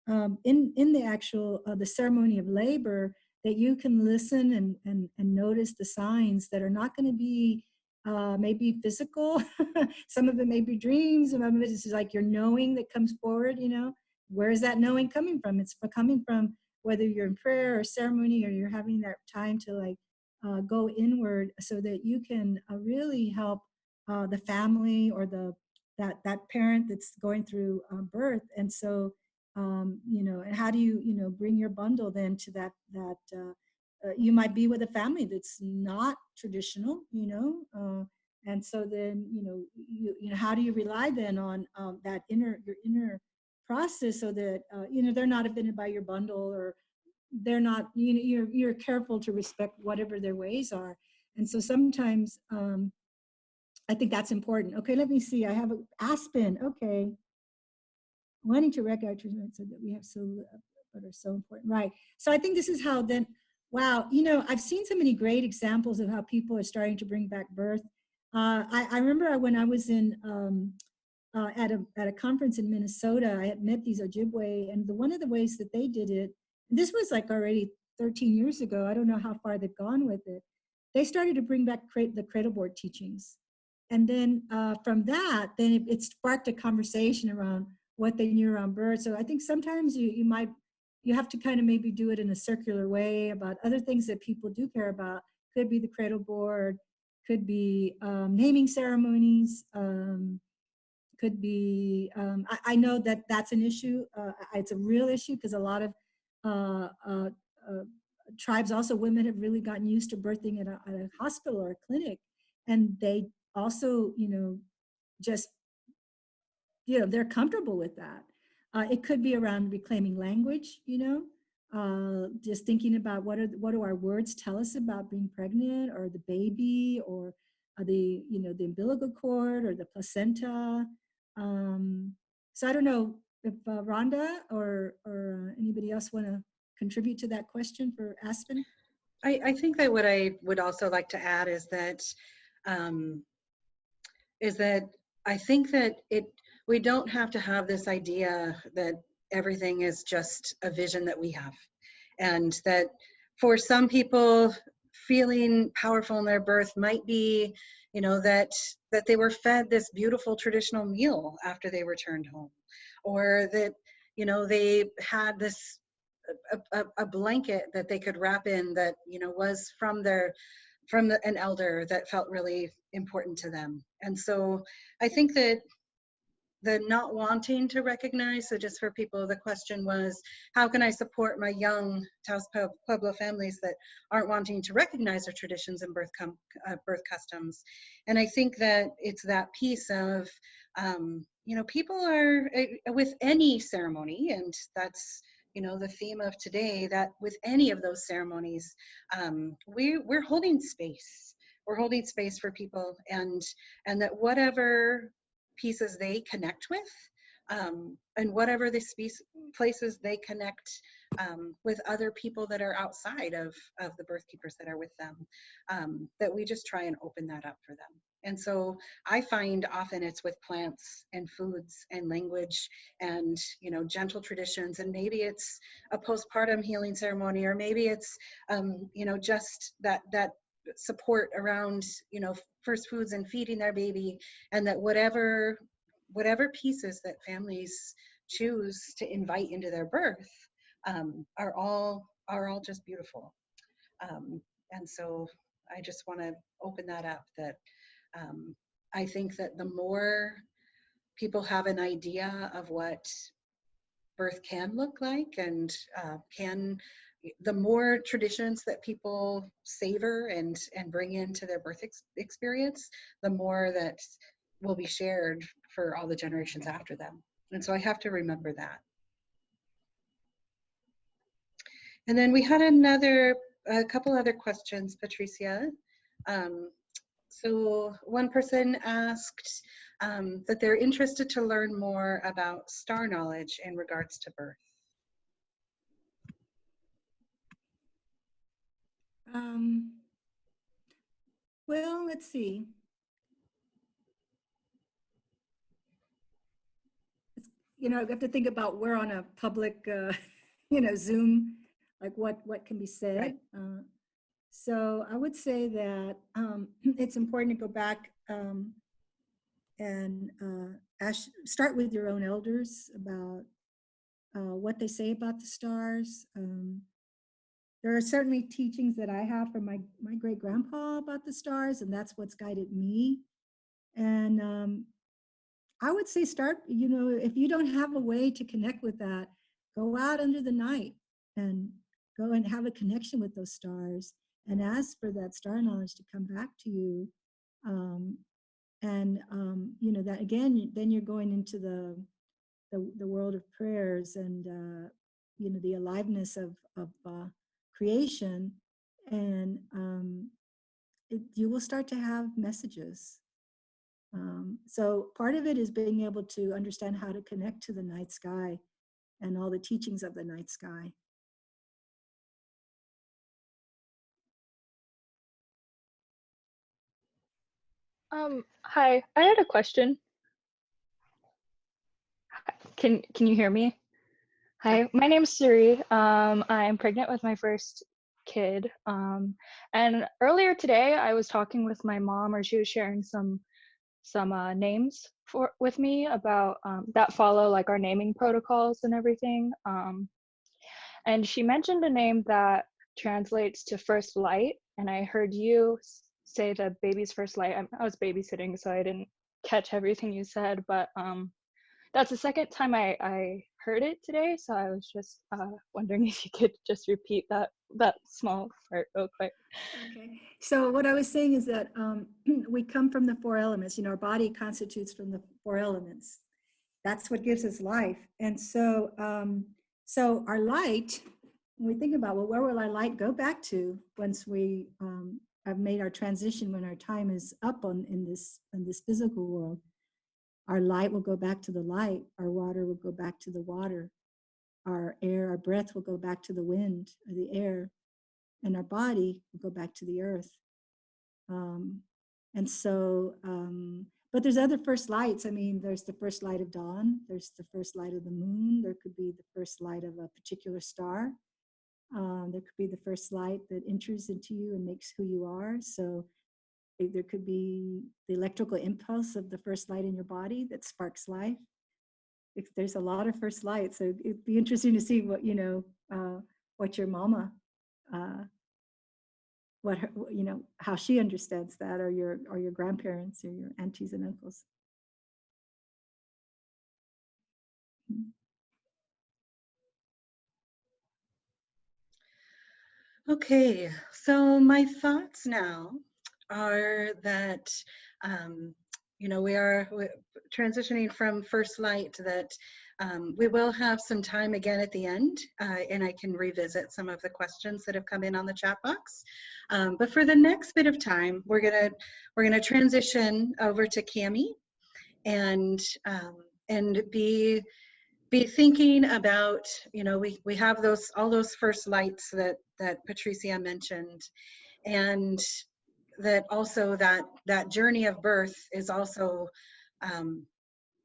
in the actual the ceremony of labor, that you can listen and notice the signs that are not going to be maybe physical. Some of it may be dreams. Some of it is like your knowing that comes forward. You know, where is that knowing coming from? It's coming from whether you're in prayer or ceremony, or you're having that time to like go inward, so that you can really help the family or that parent that's going through birth. And so you know, and how do you, you know, bring your bundle then to that you might be with a family that's not traditional, you know, and so then, you know, how do you rely then on that your inner process, so that you know, they're not offended by your bundle, or they're not, you know, you're careful to respect whatever their ways are. And so sometimes I think that's important. Okay, let me see. I have Aspen. Okay. Wanting to recognize so that we have but are so important, right? So I think this is how then, wow, you know, I've seen so many great examples of how people are starting to bring back birth. I remember when I was in at a conference in Minnesota, I had met these Ojibwe, and one of the ways that they did it, this was like already 13 years ago. I don't know how far they've gone with it. They started to bring back the cradle board teachings, and then from that, then it sparked a conversation around what they knew around birth. So I think sometimes you have to kind of maybe do it in a circular way about other things that people do care about. Could be the cradle board, could be naming ceremonies, could be, I know that that's an issue. It's a real issue because a lot of tribes, also women, have really gotten used to birthing at a hospital or a clinic. And they also, you know, just, you know, they're comfortable with that. It could be around reclaiming language, you know, just thinking about what do our words tell us about being pregnant, or the baby, or the, you know, the umbilical cord or the placenta. So I don't know if Rhonda or anybody else want to contribute to that question for Aspen. I think that what I would also like to add is that I think that we don't have to have this idea that everything is just a vision that we have, and that for some people, feeling powerful in their birth might be, you know, that they were fed this beautiful traditional meal after they returned home, or that, you know, they had this a blanket that they could wrap in that, you know, was from an elder that felt really important to them. And so I think that the not wanting to recognize, so just for people, the question was, how can I support my young Taos Pueblo families that aren't wanting to recognize their traditions and birth customs? And I think that it's that piece of, you know, people are, with any ceremony, and that's, you know, the theme of today, that with any of those ceremonies, we're holding space. We're holding space for people, and that whatever pieces they connect with, and whatever the places they connect with other people that are outside of the birth keepers that are with them, that we just try and open that up for them. And so I find often it's with plants and foods and language and, you know, gentle traditions, and maybe it's a postpartum healing ceremony, or maybe it's, you know, just that support around, you know, first foods and feeding their baby, and that whatever pieces that families choose to invite into their birth are all just beautiful. And so I just want to open that up, that I think that the more people have an idea of what birth can look like, and the more traditions that people savor and bring into their birth experience, the more that will be shared for all the generations after them. And so I have to remember that. And then we had a couple other questions, Patricia. So one person asked that they're interested to learn more about star knowledge in regards to birth. Well, let's see. you know, I have to think about we're on a public, you know, Zoom, like what can be said. Right. So I would say that it's important to go back and start with your own elders about what they say about the stars. There are certainly teachings that I have from my great grandpa about the stars, and that's what's guided me. And I would say start, you know, if you don't have a way to connect with that, go out under the night and go and have a connection with those stars and ask for that star knowledge to come back to you. You know, that again, then you're going into the world of prayers and, you know, the aliveness of creation. And you will start to have messages. So part of it is being able to understand how to connect to the night sky and all the teachings of the night sky. Hi, I had a question. Can you hear me? Hi, my name's Suri. I'm pregnant with my first kid. And earlier today, I was talking with my mom, or she was sharing some names with me about that follow like our naming protocols and everything. And she mentioned a name that translates to first light, and I heard you say the baby's first light. I was babysitting, so I didn't catch everything you said, but that's the second time I heard it today, so I was just wondering if you could just repeat that small part real quick. Okay, so what I was saying is that we come from the four elements. You know, our body constitutes from the four elements. That's what gives us life. And so, so our light, when we think about, well, where will our light go back to once we have made our transition, when our time is up in this physical world? Our light will go back to the light. Our water will go back to the water. Our air, our breath will go back to the wind or the air. And our body will go back to the earth. And so, but there's other first lights. I mean, there's the first light of dawn. There's the first light of the moon. There could be the first light of a particular star. There could be the first light that enters into you and makes who you are. So there could be the electrical impulse of the first light in your body that sparks life. There's a lot of first lights. So it'd be interesting to see what, you know, what your mama, what her, you know, how she understands that, or your grandparents or your aunties and uncles. Okay, so my thoughts now are that, you know, we're transitioning from first light, that we will have some time again at the end, and I can revisit some of the questions that have come in on the chat box. But for the next bit of time, we're gonna transition over to Camie and be thinking about, you know, we have all those first lights that Patrisia mentioned, and that also that journey of birth is also, and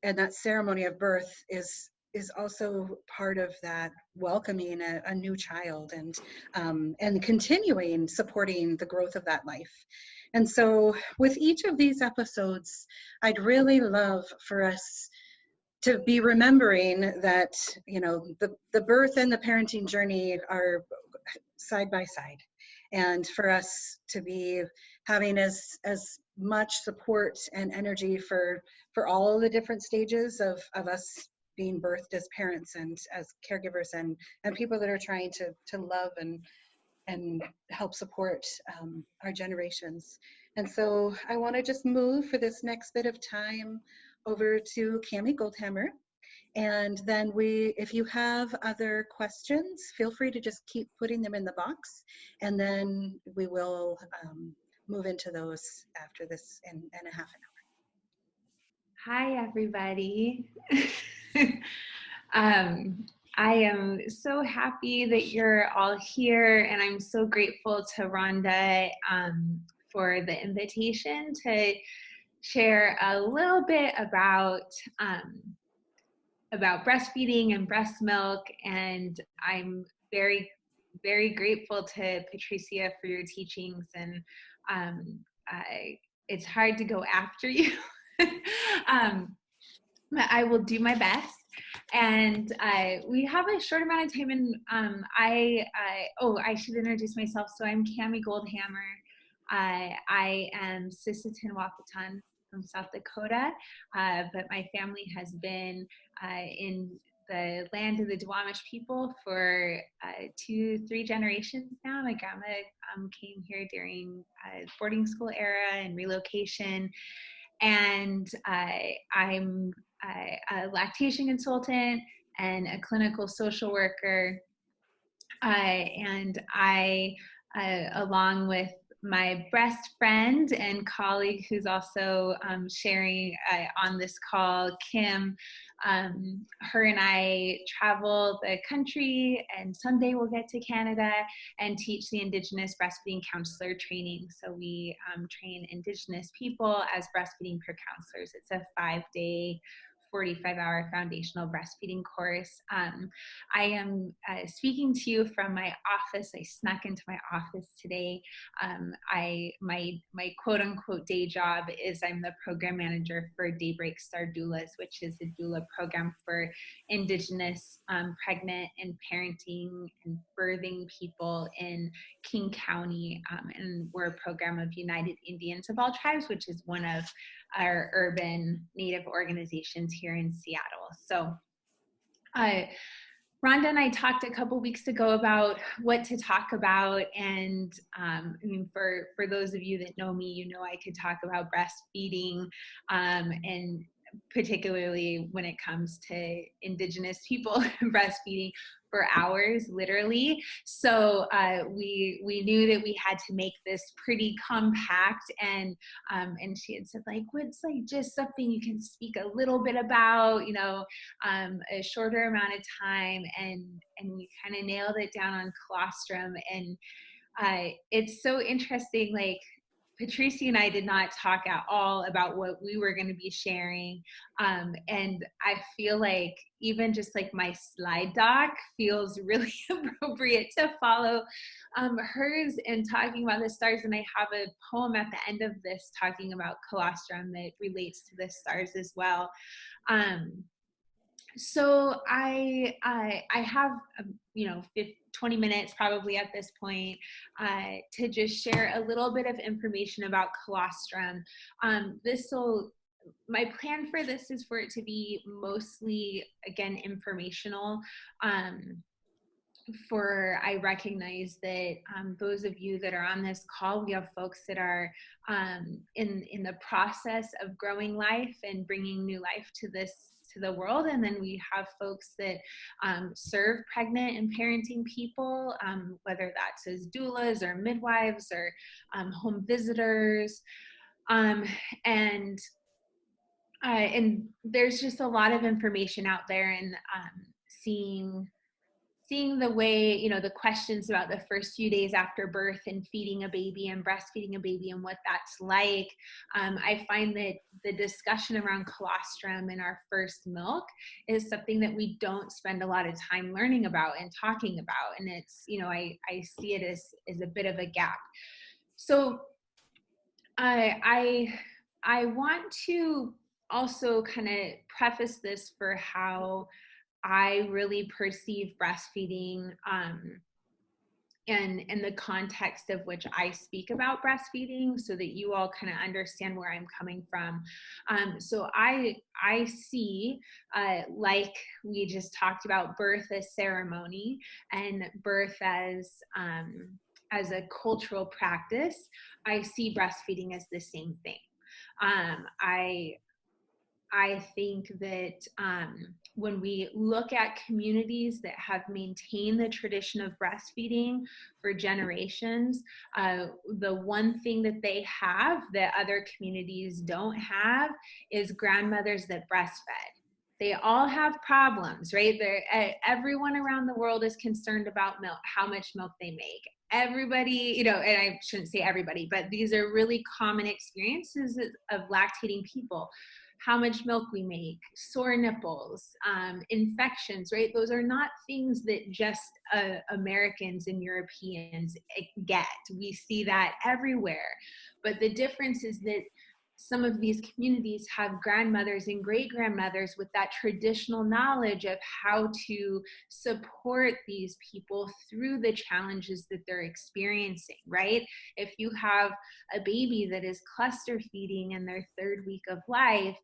that ceremony of birth is also part of that welcoming a new child and continuing supporting the growth of that life. And so with each of these episodes, I'd really love for us to be remembering that, you know, the birth and the parenting journey are side by side, and for us to be having as much support and energy for all the different stages of us being birthed as parents and as caregivers and people that are trying to love and help support our generations. And so I want to just move for this next bit of time over to Camie Goldhammer. And then if you have other questions, feel free to just keep putting them in the box, and then we will move into those after this in a half an hour. Hi, everybody. I am so happy that you're all here, and I'm so grateful to Rhonda for the invitation to share a little bit about about breastfeeding and breast milk. And I'm very, very grateful to Patrisia for your teachings. And it's hard to go after you. But I will do my best. And we have a short amount of time, and I should introduce myself. So I'm Camie Goldhammer. I am Sisseton-Wahpeton from South Dakota, but my family has been in the land of the Duwamish people for 2-3 generations now. My grandma came here during boarding school era and relocation. And I'm a lactation consultant and a clinical social worker. And I, along with my breast friend and colleague who's also sharing on this call, Kim, her and I travel the country, and someday we'll get to Canada and teach the Indigenous breastfeeding counselor training. So we train Indigenous people as breastfeeding peer counselors. It's a 5-day, 45-hour foundational breastfeeding course. I am speaking to you from my office. I snuck into my office today. My quote unquote day job is I'm the program manager for Daybreak Star Doulas, which is a doula program for Indigenous pregnant and parenting and birthing people in King County. And we're a program of United Indians of All Tribes, which is one of our urban Native organizations here in Seattle. So Rhonda and I talked a couple weeks ago about what to talk about. And I mean, for those of you that know me, you know I could talk about breastfeeding, and particularly when it comes to Indigenous people breastfeeding for hours, literally. So we knew that we had to make this pretty compact, and she had said, like, what's like just something you can speak a little bit about, you know, a shorter amount of time, and we kind of nailed it down on colostrum. And it's so interesting, like, Patrisia and I did not talk at all about what we were going to be sharing. And I feel like even just like my slide doc feels really appropriate to follow hers in talking about the stars. And I have a poem at the end of this talking about colostrum that relates to the stars as well. So I have, 20 minutes probably at this point to just share a little bit of information about colostrum. My plan for this is for it to be mostly, again, informational. I recognize that those of you that are on this call, we have folks that are in the process of growing life and bringing new life to the world. And then we have folks that serve pregnant and parenting people, whether that's as doulas or midwives or home visitors. And there's just a lot of information out there, and seeing the way, you know, the questions about the first few days after birth and feeding a baby and breastfeeding a baby and what that's like. I find that the discussion around colostrum in our first milk is something that we don't spend a lot of time learning about and talking about. And it's, you know, I see it as a bit of a gap. So I want to also kind of preface this for how I really perceive breastfeeding and in the context of which I speak about breastfeeding, so that you all kind of understand where I'm coming from. So I see, like we just talked about, birth as ceremony and birth as a cultural practice. I see breastfeeding as the same thing. I think that when we look at communities that have maintained the tradition of breastfeeding for generations, the one thing that they have that other communities don't have is grandmothers that breastfed. They all have problems, right? Everyone around the world is concerned about milk, how much milk they make. Everybody, you know, and I shouldn't say everybody, but these are really common experiences of lactating people. how much milk we make, sore nipples, infections, right? Those are not things that just Americans and Europeans get. We see that everywhere. But the difference is that some of these communities have grandmothers and great-grandmothers with that traditional knowledge of how to support these people through the challenges that they're experiencing, right? If you have a baby that is cluster feeding in their 3rd week of life,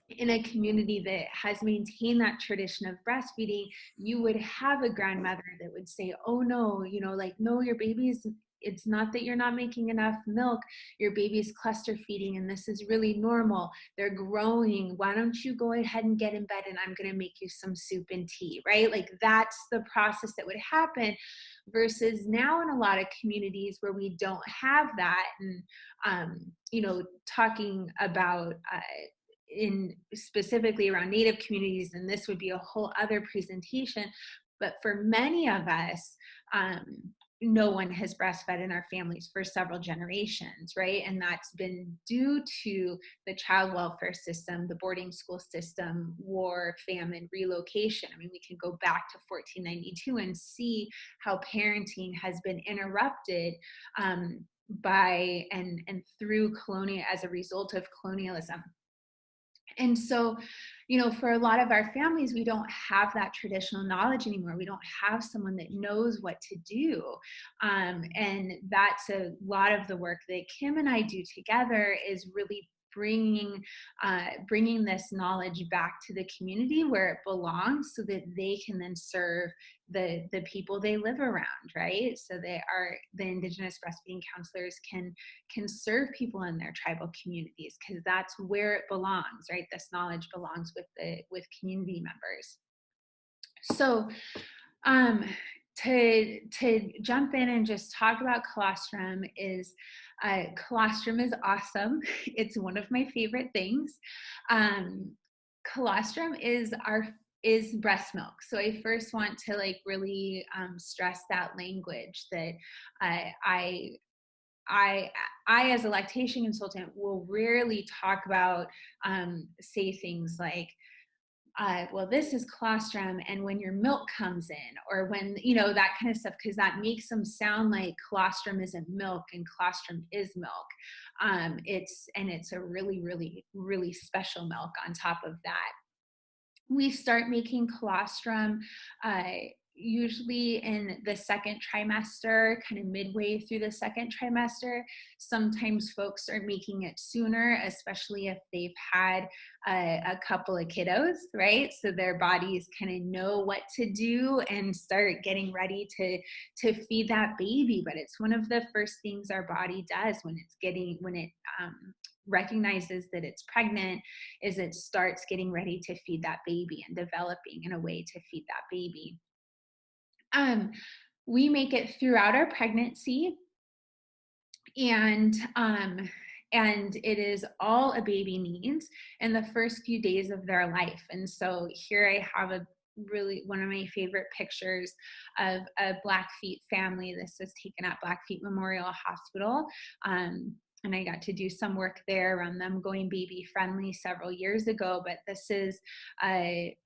in a community that has maintained that tradition of breastfeeding, you would have a grandmother that would say, oh no, no, your baby's, it's not that you're not making enough milk, your baby's cluster feeding and this is really normal. They're growing. Why don't you go ahead and get in bed and I'm going to make you some soup and tea, right? Like that's the process that would happen, versus now in a lot of communities where we don't have that. And, talking about, in specifically around Native communities, and this would be a whole other presentation, but for many of us, no one has breastfed in our families for several generations, right? And that's been due to the child welfare system, the boarding school system, war, famine, relocation. I mean, we can go back to 1492 and see how parenting has been interrupted by and through colonial, as a result of colonialism. And so, for a lot of our families, we don't have that traditional knowledge anymore. We don't have someone that knows what to do. And that's a lot of the work that Kim and I do together, is really bringing this knowledge back to the community where it belongs, so that they can then serve the people they live around, right? So the Indigenous breastfeeding counselors can serve people in their tribal communities, because that's where it belongs, right? This knowledge belongs with community members. So to jump in and just talk about colostrum is, colostrum is awesome. It's one of my favorite things. Colostrum is breast milk. So I first want to really stress that language that I as a lactation consultant will rarely talk about, say things like, well, this is colostrum, and when your milk comes in, or when, that kind of stuff, because that makes them sound like colostrum isn't milk and colostrum is milk. It's a really, really, really special milk on top of that. We start making colostrum usually in the 2nd trimester, kind of midway through the 2nd trimester. Sometimes folks are making it sooner, especially if they've had a couple of kiddos, right? So their bodies kind of know what to do and start getting ready to feed that baby. But it's one of the first things our body does when it recognizes that it's pregnant, is it starts getting ready to feed that baby and developing in a way to feed that baby. We make it throughout our pregnancy, and it is all a baby needs in the first few days of their life. And so here I have one of my favorite pictures of a Blackfeet family. This was taken at Blackfeet Memorial Hospital. And I got to do some work there around them going baby friendly several years ago. But this is a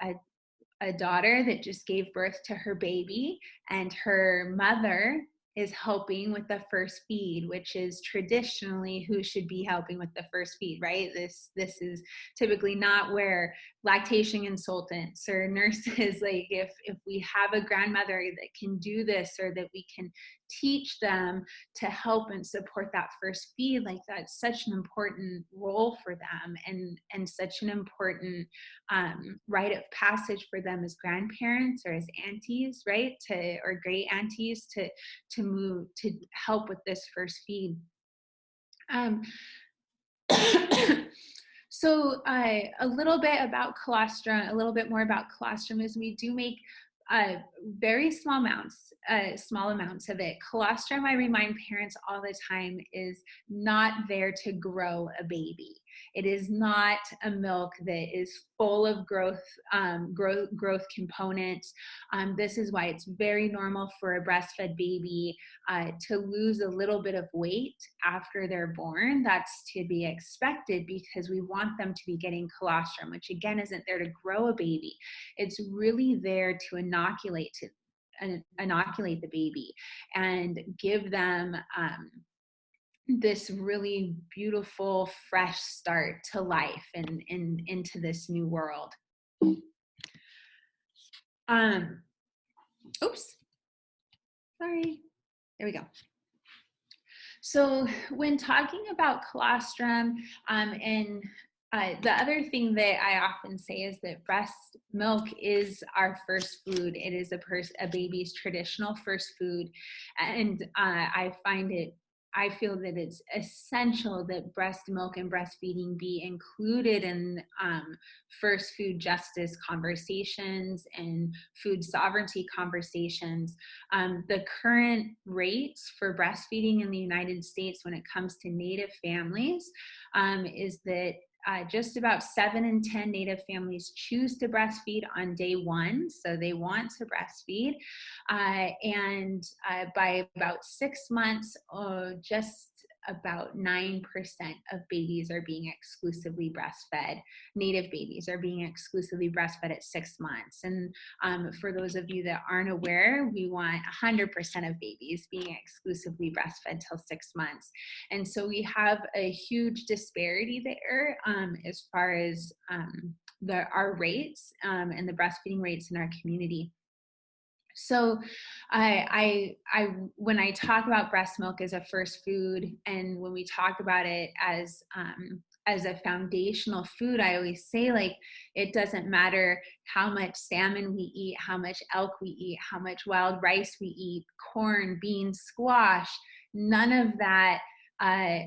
daughter that just gave birth to her baby, and her mother is helping with the first feed, which is traditionally who should be helping with the first feed, right? This is typically not where lactation consultants or nurses, like if we have a grandmother that can do this, or that we can teach them to help and support that first feed, like that's such an important role for them, and such an important rite of passage for them as grandparents or as aunties, right? Or great aunties to move to help with this first feed. So a little bit about colostrum, a little bit more about colostrum is we do make very small amounts of it. Colostrum, I remind parents all the time, is not there to grow a baby. It is not a milk that is full of growth components. This is why it's very normal for a breastfed baby to lose a little bit of weight after they're born. That's to be expected because we want them to be getting colostrum, which again isn't there to grow a baby. It's really there to inoculate the baby and give them this really beautiful, fresh start to life and into this new world. Oops, sorry, there we go. So when talking about colostrum, and the other thing that I often say is that breast milk is our first food. It is a baby's traditional first food. And I feel that it's essential that breast milk and breastfeeding be included in first food justice conversations and food sovereignty conversations. The current rates for breastfeeding in the United States when it comes to Native families is that just about 7 in 10 Native families choose to breastfeed on day 1, so they want to breastfeed. And by about 6 months, just about 9% of babies are being exclusively breastfed. Native babies are being exclusively breastfed at 6 months. And for those of you that aren't aware, we want 100% of babies being exclusively breastfed till 6 months. And so we have a huge disparity there as far as our rates and the breastfeeding rates in our community. So when I talk about breast milk as a first food, and when we talk about it as a foundational food, I always say, like, it doesn't matter how much salmon we eat, how much elk we eat, how much wild rice we eat, corn, beans, squash, none of that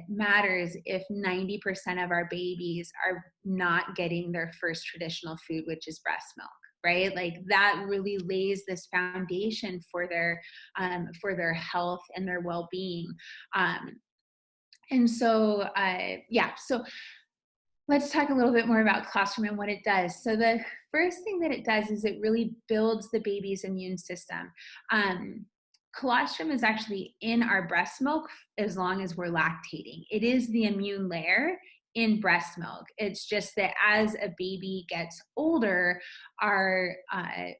matters if 90% of our babies are not getting their first traditional food, which is breast milk. Right? Like that really lays this foundation for their health and their well-being. And so, so let's talk a little bit more about colostrum and what it does. So the first thing that it does is it really builds the baby's immune system. Colostrum is actually in our breast milk as long as we're lactating. It is the immune layer in breast milk. It's just that as a baby gets older, our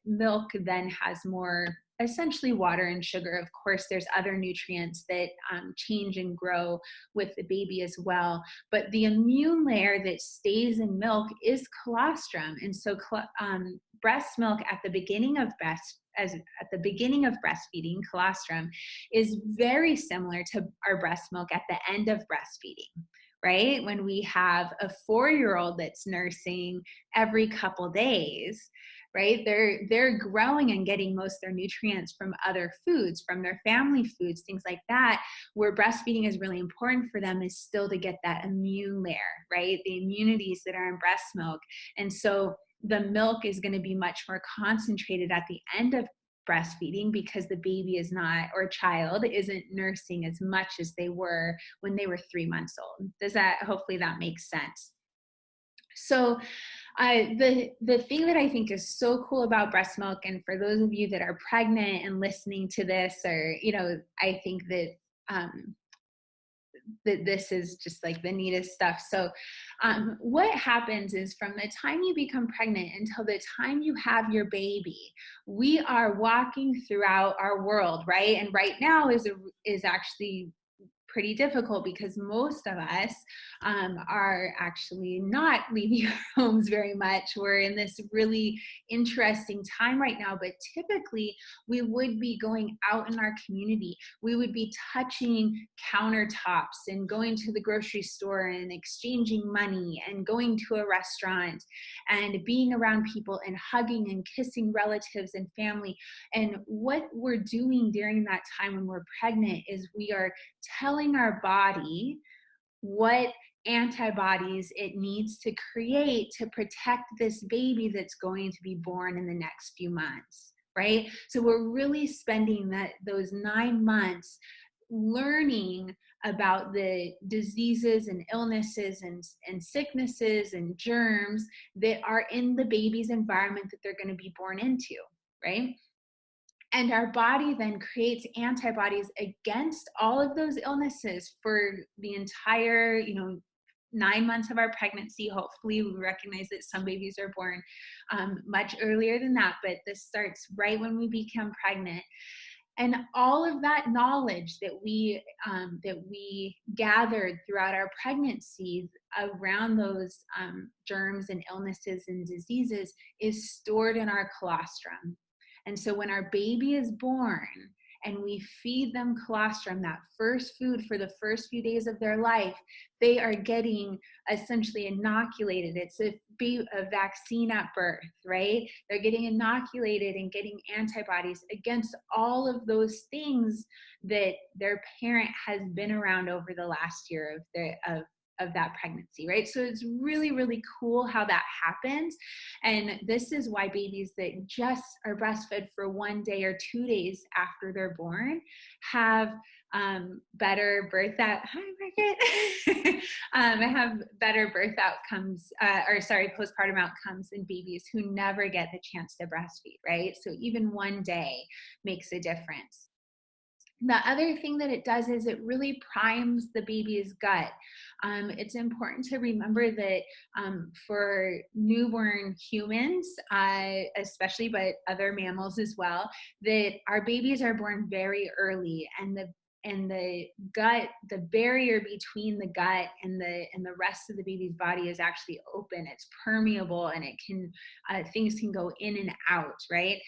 milk then has more essentially water and sugar. Of course, there's other nutrients that change and grow with the baby as well. But the immune layer that stays in milk is colostrum. And so breast milk at the beginning of breastfeeding, colostrum is very similar to our breast milk at the end of breastfeeding. Right? When we have a 4-year-old that's nursing every couple days, right? They're growing and getting most of their nutrients from other foods, from their family foods, things like that. Where breastfeeding is really important for them is still to get that immune layer, right? The immunities that are in breast milk. And so the milk is going to be much more concentrated at the end of breastfeeding because the baby is not, or child isn't nursing as much as they were when they were 3 months old. Hopefully that makes sense. So the thing that I think is so cool about breast milk, and for those of you that are pregnant and listening to this, or, I think that that this is just like the neatest stuff. So what happens is from the time you become pregnant until the time you have your baby, we are walking throughout our world, right? And right now is actually pretty difficult because most of us are actually not leaving our homes very much. We're in this really interesting time right now, but typically we would be going out in our community. We would be touching countertops and going to the grocery store and exchanging money and going to a restaurant and being around people and hugging and kissing relatives and family. And what we're doing during that time when we're pregnant is we are telling our body what antibodies it needs to create to protect this baby that's going to be born in the next few months, right? So we're really spending those 9 months learning about the diseases and illnesses and sicknesses and germs that are in the baby's environment that they're going to be born into, right? And our body then creates antibodies against all of those illnesses for the entire, 9 months of our pregnancy. Hopefully, we recognize that some babies are born much earlier than that, but this starts right when we become pregnant. And all of that knowledge that we gathered throughout our pregnancy around those germs and illnesses and diseases is stored in our colostrum. And so when our baby is born and we feed them colostrum, that first food for the first few days of their life, they are getting essentially inoculated. It's a vaccine at birth, right? They're getting inoculated and getting antibodies against all of those things that their parent has been around over the last year of that pregnancy, right? So it's really, really cool how that happens. And this is why babies that just are breastfed for 1 day or 2 days after they're born have better birth have better birth outcomes, postpartum outcomes in babies who never get the chance to breastfeed, right? So even 1 day makes a difference. The other thing that it does is it really primes the baby's gut. It's important to remember that for newborn humans, especially, but other mammals as well, that our babies are born very early, and the gut, the barrier between the gut and the rest of the baby's body is actually open. It's permeable, and it can things can go in and out, right?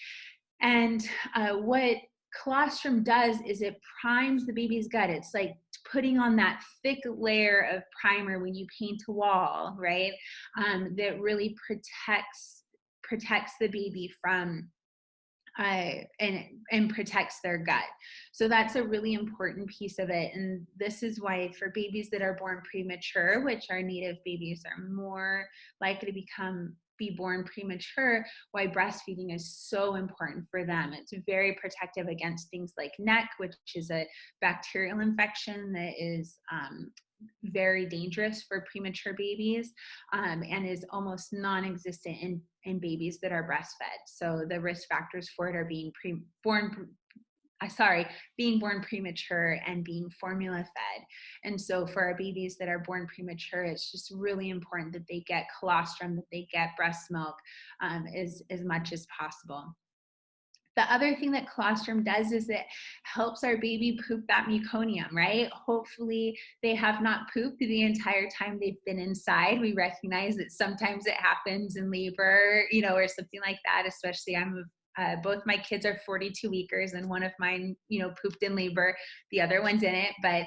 And what colostrum does is it primes the baby's gut. It's like putting on that thick layer of primer when you paint a wall, right? That really protects the baby from and protects their gut. So that's a really important piece of it. And this is why for babies that are born premature, which our native babies are more likely to be born premature, why breastfeeding is so important for them. It's very protective against things like NEC, which is a bacterial infection that is very dangerous for premature babies, and is almost non-existent in babies that are breastfed. So the risk factors for it are being born premature and being formula fed. And so for our babies that are born premature, it's just really important that they get colostrum, that they get breast milk as much as possible. The other thing that colostrum does is it helps our baby poop that meconium, right? Hopefully they have not pooped the entire time they've been inside. We recognize that sometimes it happens in labor, or something like that, especially both my kids are 42 weekers, and one of mine, pooped in labor. The other one didn't, but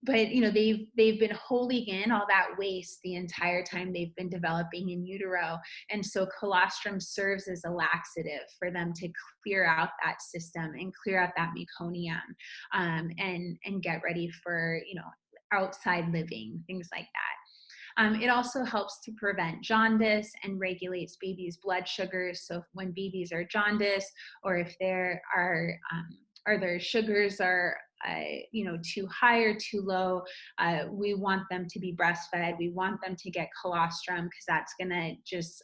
they've been holding in all that waste the entire time they've been developing in utero. And so colostrum serves as a laxative for them to clear out that system and clear out that meconium, and get ready for, outside living, things like that. It also helps to prevent jaundice and regulates babies' blood sugars. So when babies are jaundiced, or if there are their sugars are too high or too low, we want them to be breastfed. We want them to get colostrum, because that's going to just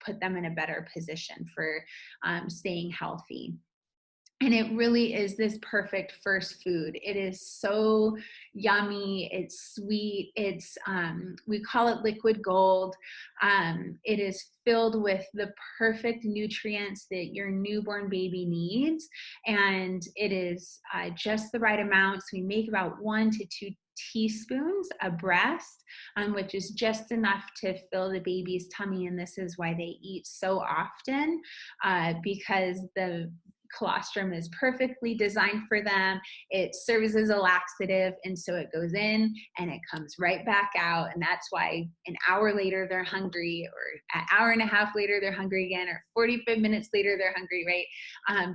put them in a better position for staying healthy. And it really is this perfect first food. It is so yummy. It's sweet. It's, we call it liquid gold. It is filled with the perfect nutrients that your newborn baby needs. And it is just the right amount. So we make about 1 to 2 teaspoons abreast, which is just enough to fill the baby's tummy. And this is why they eat so often, because the colostrum is perfectly designed for them. It serves as a laxative, and so it goes in and it comes right back out. And that's why an hour later they're hungry, or an hour and a half later they're hungry again, or 45 minutes later they're hungry, right?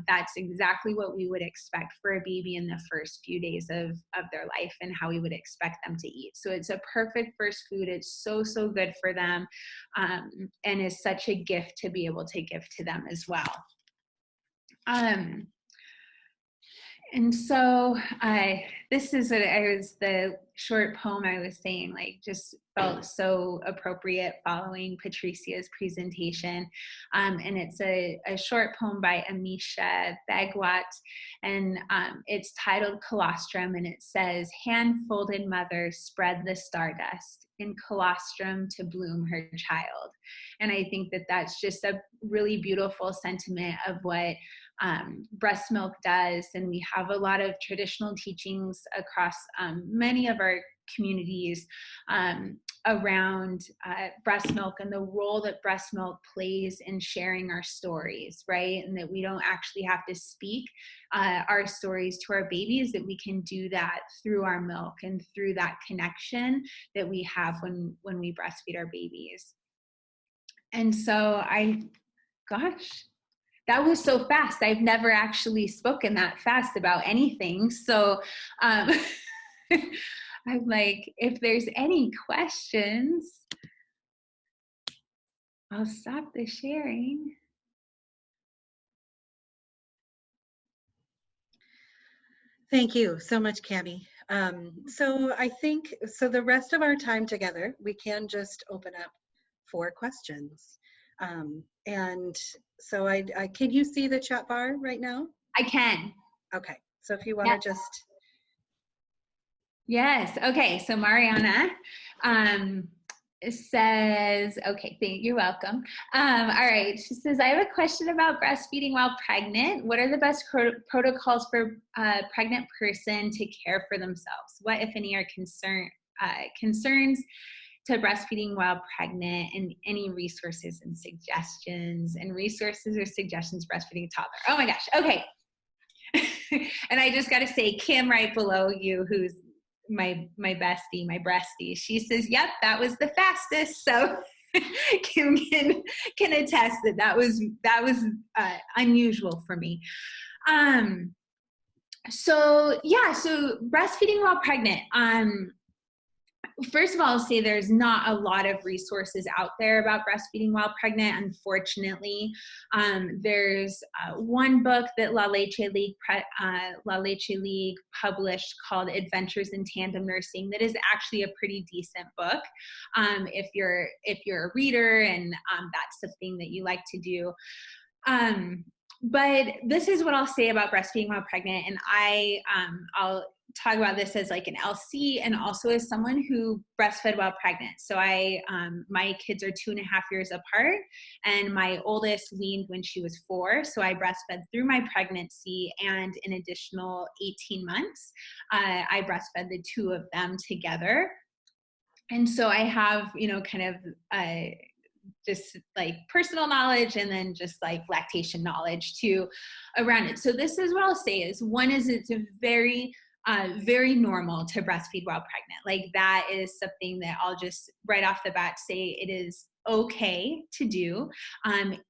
That's exactly what we would expect for a baby in the first few days of their life, and how we would expect them to eat. So it's a perfect first food. It's so good for them, and is such a gift to be able to give to them as well. And so this is the short poem I was saying, like, just felt so appropriate following Patricia's presentation. And it's a short poem by Amisha Begwat, and it's titled Colostrum, and it says, hand-folded mother spread the stardust in colostrum to bloom her child. And I think that that's just a really beautiful sentiment of what breast milk does. And we have a lot of traditional teachings across many of our communities around breast milk and the role that breast milk plays in sharing our stories, right? And that we don't actually have to speak our stories to our babies, that we can do that through our milk and through that connection that we have when we breastfeed our babies. And so gosh, that was so fast. I've never actually spoken that fast about anything. So I'm like, if there's any questions, I'll stop the sharing. Thank you so much, Camie. So I think, so the rest of our time together, we can just open up for questions. And so can you see the chat bar right now? I can. Okay, so if you want to just. Yes, okay, so Mariana says, okay, you're welcome. All right, she says, I have a question about breastfeeding while pregnant. What are the best protocols for a pregnant person to care for themselves? What, if any, are concerns to breastfeeding while pregnant, and any resources and suggestions, breastfeeding a toddler? Oh my gosh, okay. And I just got to say, Kim right below you, who's my bestie, my breastie, she says, yep, that was the fastest. So Kim can attest that was unusual for me. So breastfeeding while pregnant. First of all, I'll say there's not a lot of resources out there about breastfeeding while pregnant, unfortunately. There's one book that La Leche League published called Adventures in Tandem Nursing that is actually a pretty decent book if you're a reader and that's something that you like to do. But this is what I'll say about breastfeeding while pregnant, and I'll talk about this as like an LC and also as someone who breastfed while pregnant. So my kids are 2.5 years apart, and my oldest weaned when she was 4. So I breastfed through my pregnancy, and an additional 18 months, I breastfed the 2 of them together. And so I have, kind of just like personal knowledge and then just like lactation knowledge too around it. So this is what I'll say is, one is it's a very normal to breastfeed while pregnant. Like that is something that I'll just right off the bat say it is okay to do.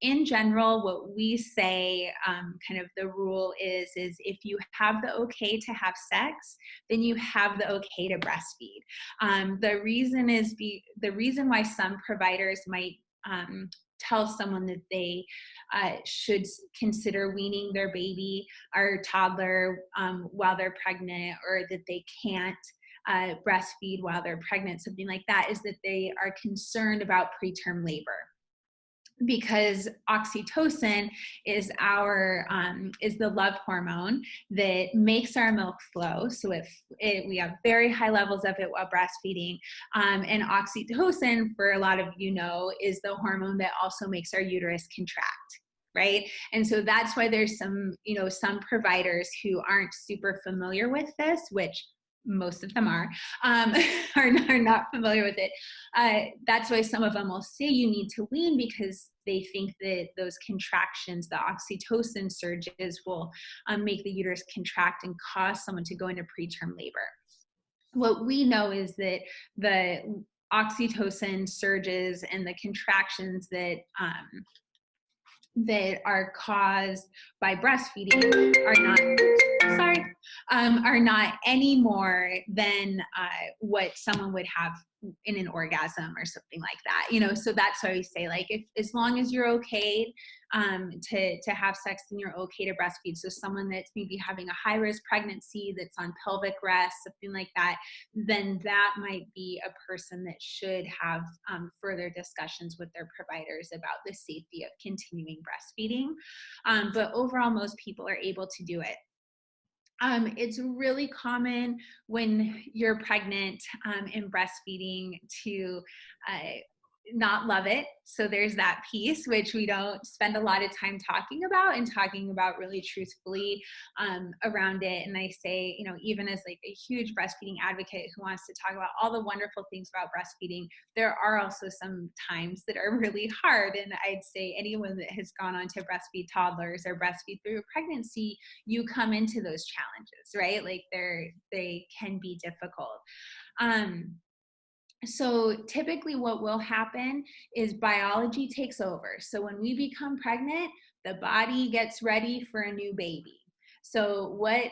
In general, what we say, kind of the rule is if you have the okay to have sex, then you have the okay to breastfeed. The reason why some providers might tell someone that they should consider weaning their baby or toddler while they're pregnant, or that they can't breastfeed while they're pregnant, something like that, is that they are concerned about preterm labor. Because oxytocin is the love hormone that makes our milk flow. So we have very high levels of it while breastfeeding. And oxytocin, for a lot of is the hormone that also makes our uterus contract. Right. And so that's why there's some providers who aren't super familiar with this, which most of them are not familiar with it. That's why some of them will say you need to wean, because they think that those contractions, the oxytocin surges, will make the uterus contract and cause someone to go into preterm labor. What we know is that the oxytocin surges and the contractions that are caused by breastfeeding are not, are not any more than what someone would have in an orgasm or something like that, you know. So that's why we say, like, if as long as you're okay to have sex, then you're okay to breastfeed. So someone that's maybe having a high risk pregnancy, that's on pelvic rest, something like that, then that might be a person that should have further discussions with their providers about the safety of continuing breastfeeding. But overall, most people are able to do it. It's really common when you're pregnant and breastfeeding to not love it. So there's that piece, which we don't spend a lot of time talking about really truthfully around it. And I say, you know, even as like a huge breastfeeding advocate who wants to talk about all the wonderful things about breastfeeding, there are also some times that are really hard. And I'd say anyone that has gone on to breastfeed toddlers or breastfeed through a pregnancy, you come into those challenges, right? Like they can be difficult. So typically what will happen is biology takes over. So when we become pregnant, the body gets ready for a new baby. So what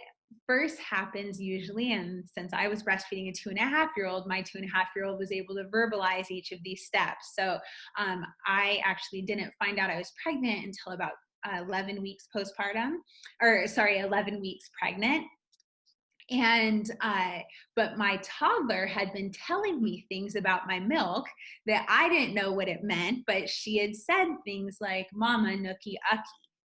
first happens usually, and since I was breastfeeding a 2.5-year-old, my 2.5-year-old was able to verbalize each of these steps. So I actually didn't find out I was pregnant until about 11 weeks postpartum, 11 weeks pregnant. And but my toddler had been telling me things about my milk that I didn't know what it meant, but she had said things like mama nookie ucky,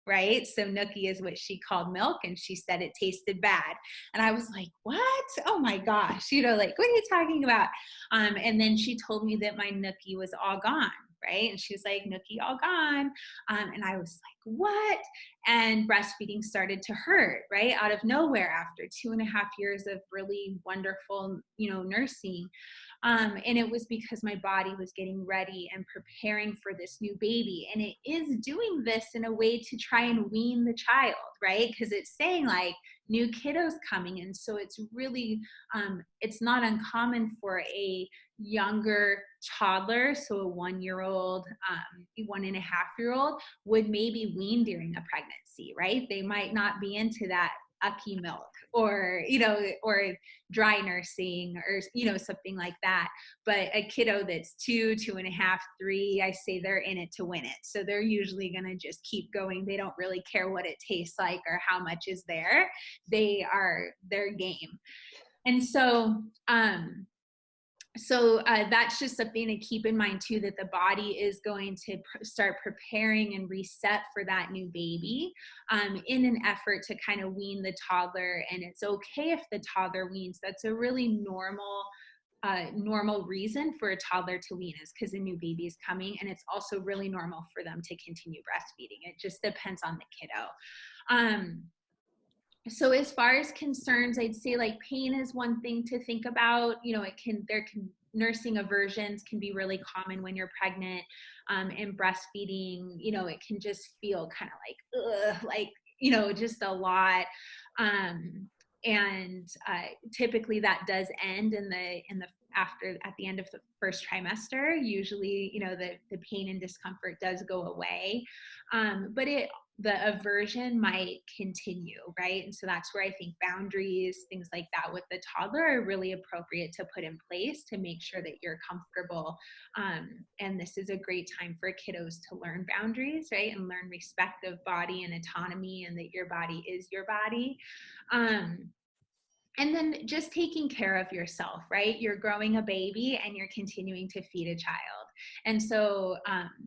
right? So nookie is what she called milk, and she said it tasted bad. And I was like, what? Oh my gosh, you know, like, what are you talking about? And then she told me that my nookie was all gone, right? And she was like, nookie all gone. And I was like, what? And breastfeeding started to hurt, right? Out of nowhere after 2.5 years of really wonderful, you know, nursing. And it was because my body was getting ready and preparing for this new baby. And it is doing this in a way to try and wean the child, right? Because it's saying like new kiddos coming. And so it's really, it's not uncommon for a younger toddler, so a 1-year-old, 1.5-year-old would maybe wean during a pregnancy, right? They might not be into that ucky milk or, you know, or dry nursing or, you know, something like that. But a kiddo that's 2, 2.5, 3, I say they're in it to win it. So they're usually going to just keep going. They don't really care what it tastes like or how much is there. They are their game. And so, that's just something to keep in mind too, that the body is going to start preparing and reset for that new baby in an effort to kind of wean the toddler. And it's okay if the toddler weans. That's a really normal reason for a toddler to wean, is because a new baby is coming. And it's also really normal for them to continue breastfeeding. It just depends on the kiddo. So as far as concerns, I'd say like pain is one thing to think about. You know, nursing aversions can be really common when you're pregnant and breastfeeding. You know, it can just feel kind of like, you know, just a lot. And typically that does end at the end of the first trimester. Usually, you know, the pain and discomfort does go away, but the aversion might continue, right? And so that's where I think boundaries, things like that with the toddler are really appropriate to put in place to make sure that you're comfortable. And this is a great time for kiddos to learn boundaries, right? And learn respect of body and autonomy, and that your body is your body. And then just taking care of yourself, right? You're growing a baby and you're continuing to feed a child. And so,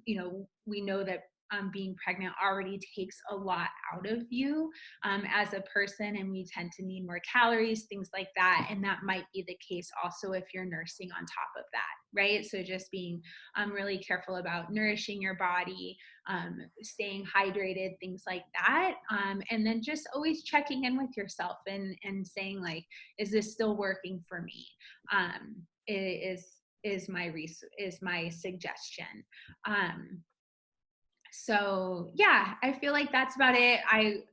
you know, we know that being pregnant already takes a lot out of you as a person, and we tend to need more calories, things like that. And that might be the case also if you're nursing on top of that, right? So just being really careful about nourishing your body, staying hydrated, things like that. And then just always checking in with yourself and saying like, is this still working for me? Is my suggestion. So yeah, I feel like that's about it.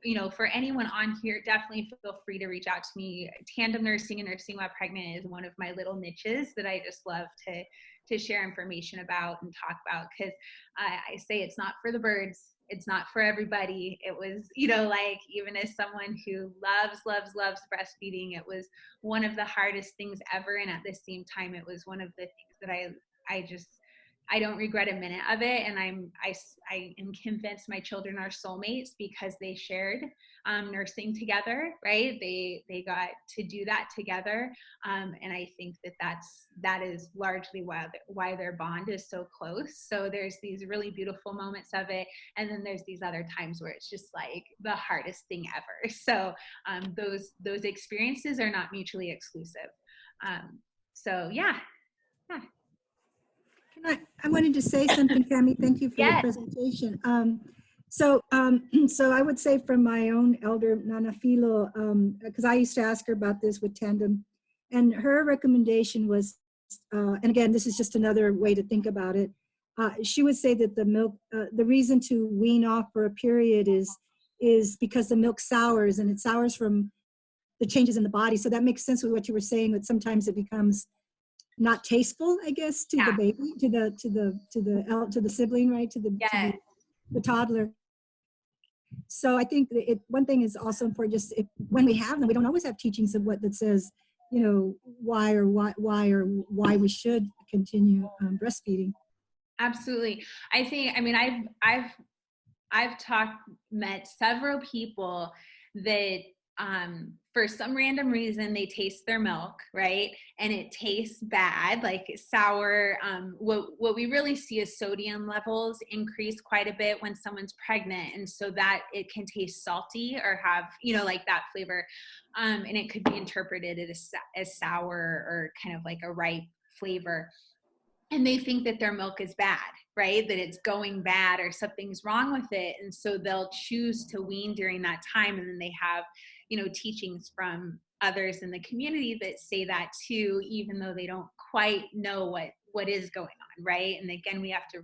You know, for anyone on here, definitely feel free to reach out to me. Tandem nursing and nursing while pregnant is one of my little niches that I just love to share information about and talk about, because I say it's not for the birds, it's not for everybody. It was, you know, like, even as someone who loves breastfeeding, it was one of the hardest things ever. And at the same time, it was one of the things that I don't regret a minute of it. And I am convinced my children are soulmates because they shared nursing together, right? They got to do that together. And I think that is largely why their bond is so close. So there's these really beautiful moments of it. And then there's these other times where it's just like the hardest thing ever. So those experiences are not mutually exclusive. So yeah. I wanted to say something, Camie. Thank you for your Yes. presentation. So I would say from my own elder, Nana Filo, because I used to ask her about this with Tandem, and her recommendation was, and again, this is just another way to think about it. She would say that the milk, the reason to wean off for a period is because the milk sours, and it sours from the changes in the body. So that makes sense with what you were saying, that sometimes it becomes not tasteful, I guess, to the baby, to the sibling, right? To the toddler. So I think that one thing is also important, just when we have them, we don't always have teachings of that says, you know, why we should continue breastfeeding. Absolutely. I think, I mean, I've met several people that for some random reason they taste their milk, right? And it tastes bad, like sour. What we really see is sodium levels increase quite a bit when someone's pregnant. And so that it can taste salty or have, you know, like that flavor. And it could be interpreted as sour or kind of like a ripe flavor. And they think that their milk is bad, right? That it's going bad or something's wrong with it. And so they'll choose to wean during that time. And then they have, you know, teachings from others in the community that say that too, even though they don't quite know what is going on, right? And again, we have to